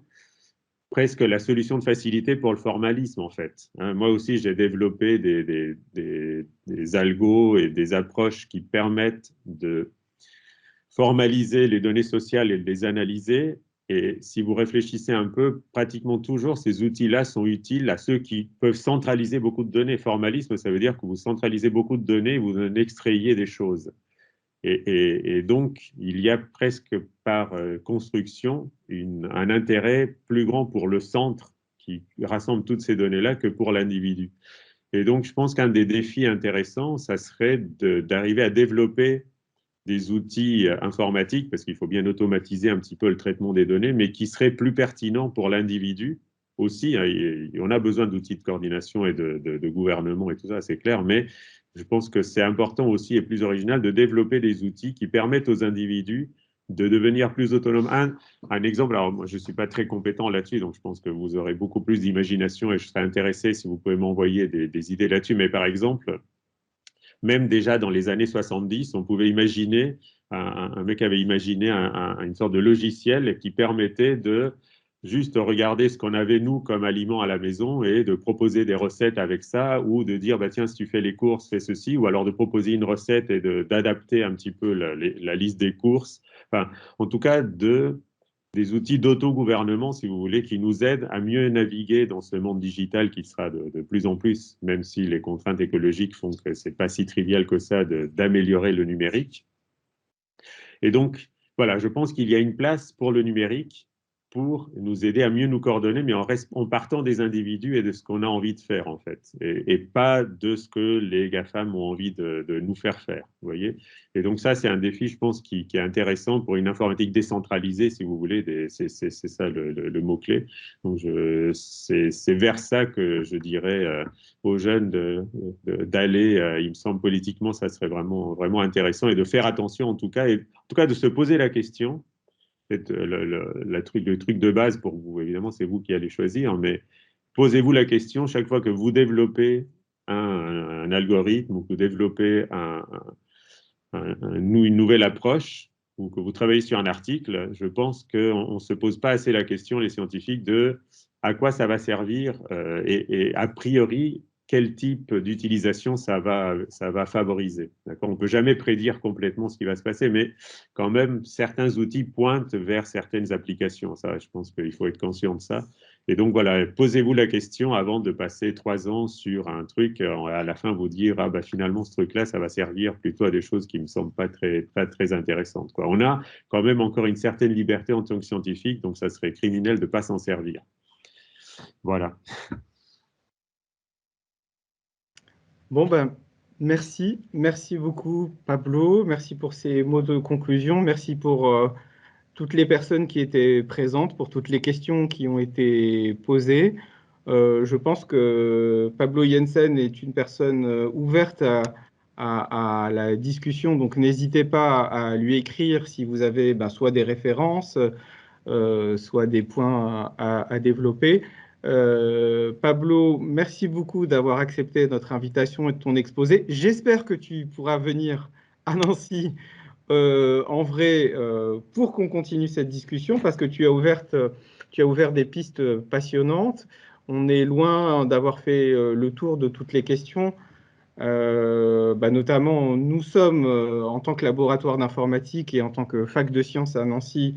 A: presque la solution de facilité pour le formalisme, en fait. Hein, moi aussi, j'ai développé des algos et des approches qui permettent de formaliser les données sociales et de les analyser. Et si vous réfléchissez un peu, pratiquement toujours, ces outils-là sont utiles à ceux qui peuvent centraliser beaucoup de données. Formalisme, ça veut dire que vous centralisez beaucoup de données, vous en extrayez des choses. Et donc, il y a presque par construction un intérêt plus grand pour le centre qui rassemble toutes ces données-là que pour l'individu. Et donc, je pense qu'un des défis intéressants, ça serait d'arriver à développer des outils informatiques, parce qu'il faut bien automatiser un petit peu le traitement des données, mais qui seraient plus pertinents pour l'individu aussi. On a besoin d'outils de coordination et de gouvernement et tout ça, c'est clair, mais je pense que c'est important aussi et plus original de développer des outils qui permettent aux individus de devenir plus autonomes. Un exemple, alors moi je ne suis pas très compétent là-dessus, donc je pense que vous aurez beaucoup plus d'imagination et je serais intéressé si vous pouvez m'envoyer des idées là-dessus, mais par exemple, même déjà dans les années 70, on pouvait imaginer, un mec avait imaginé une sorte de logiciel qui permettait de juste regarder ce qu'on avait, nous, comme aliment à la maison et de proposer des recettes avec ça, ou de dire, bah, tiens, si tu fais les courses, fais ceci, ou alors de proposer une recette et d'adapter un petit peu la liste des courses. Enfin, en tout cas, des outils d'autogouvernement, si vous voulez, qui nous aident à mieux naviguer dans ce monde digital qui sera de plus en plus, même si les contraintes écologiques font que ce n'est pas si trivial que ça d'améliorer le numérique. Et donc, voilà, je pense qu'il y a une place pour le numérique pour nous aider à mieux nous coordonner, mais en partant des individus et de ce qu'on a envie de faire, en fait, et pas de ce que les GAFAM ont envie de nous faire faire, vous voyez. Et donc ça, c'est un défi, je pense, qui est intéressant pour une informatique décentralisée, si vous voulez, c'est ça le mot-clé. Donc c'est vers ça que je dirais aux jeunes d'aller, il me semble, politiquement, ça serait vraiment, vraiment intéressant, et de faire attention, en tout cas, et en tout cas de se poser la question. Le truc de base pour vous, évidemment, c'est vous qui allez choisir, mais posez-vous la question chaque fois que vous développez un algorithme ou que vous développez une nouvelle approche ou que vous travaillez sur un article, je pense qu'on ne se pose pas assez la question, les scientifiques, de à quoi ça va servir et a priori, quel type d'utilisation ça va favoriser. On ne peut jamais prédire complètement ce qui va se passer, mais quand même, certains outils pointent vers certaines applications. Ça, je pense qu'il faut être conscient de ça. Et donc, voilà, posez-vous la question avant de passer 3 ans sur un truc, à la fin, vous dire, ah, bah, finalement, ce truc-là, ça va servir plutôt à des choses qui ne me semblent pas très intéressantes, quoi. On a quand même encore une certaine liberté en tant que scientifique, donc ça serait criminel de ne pas s'en servir. Voilà.
B: Bon, ben, merci. Merci beaucoup, Pablo. Merci pour ces mots de conclusion. Merci pour toutes les personnes qui étaient présentes, pour toutes les questions qui ont été posées. Je pense que Pablo Jensen est une personne ouverte à la discussion, donc n'hésitez pas à lui écrire si vous avez soit des références, soit des points à développer. Pablo, merci beaucoup d'avoir accepté notre invitation et de ton exposé. J'espère que tu pourras venir à Nancy en vrai pour qu'on continue cette discussion, parce que tu as ouvert des pistes passionnantes. On est loin d'avoir fait le tour de toutes les questions. Notamment, nous sommes, en tant que laboratoire d'informatique et en tant que fac de sciences à Nancy,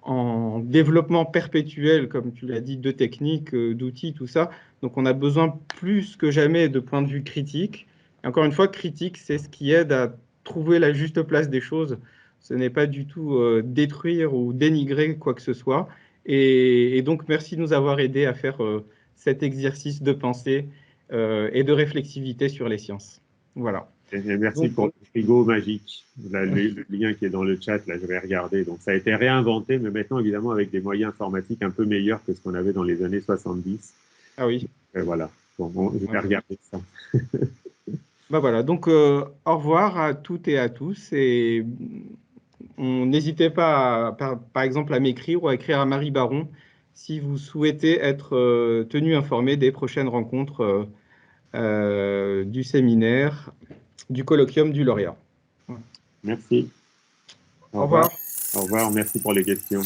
B: en développement perpétuel, comme tu l'as dit, de techniques, d'outils, tout ça. Donc, on a besoin plus que jamais de points de vue critiques. Et encore une fois, critique, c'est ce qui aide à trouver la juste place des choses. Ce n'est pas du tout détruire ou dénigrer quoi que ce soit. Et donc, merci de nous avoir aidés à faire cet exercice de pensée et de réflexivité sur les sciences. Voilà.
A: Et merci pour le frigo magique. Le lien qui est dans le chat, là, je vais regarder. Donc, ça a été réinventé, mais maintenant, évidemment, avec des moyens informatiques un peu meilleurs que ce qu'on avait dans les années 70.
B: Ah oui.
A: Voilà. Bon, je vais regarder ça.
B: Voilà. Donc, au revoir à toutes et à tous. Et n'hésitez pas, par exemple, à m'écrire ou à écrire à Marie Baron si vous souhaitez être tenu informé des prochaines rencontres du séminaire, du colloquium du lauréat.
A: Merci.
B: Au revoir.
A: Au revoir, merci pour les questions.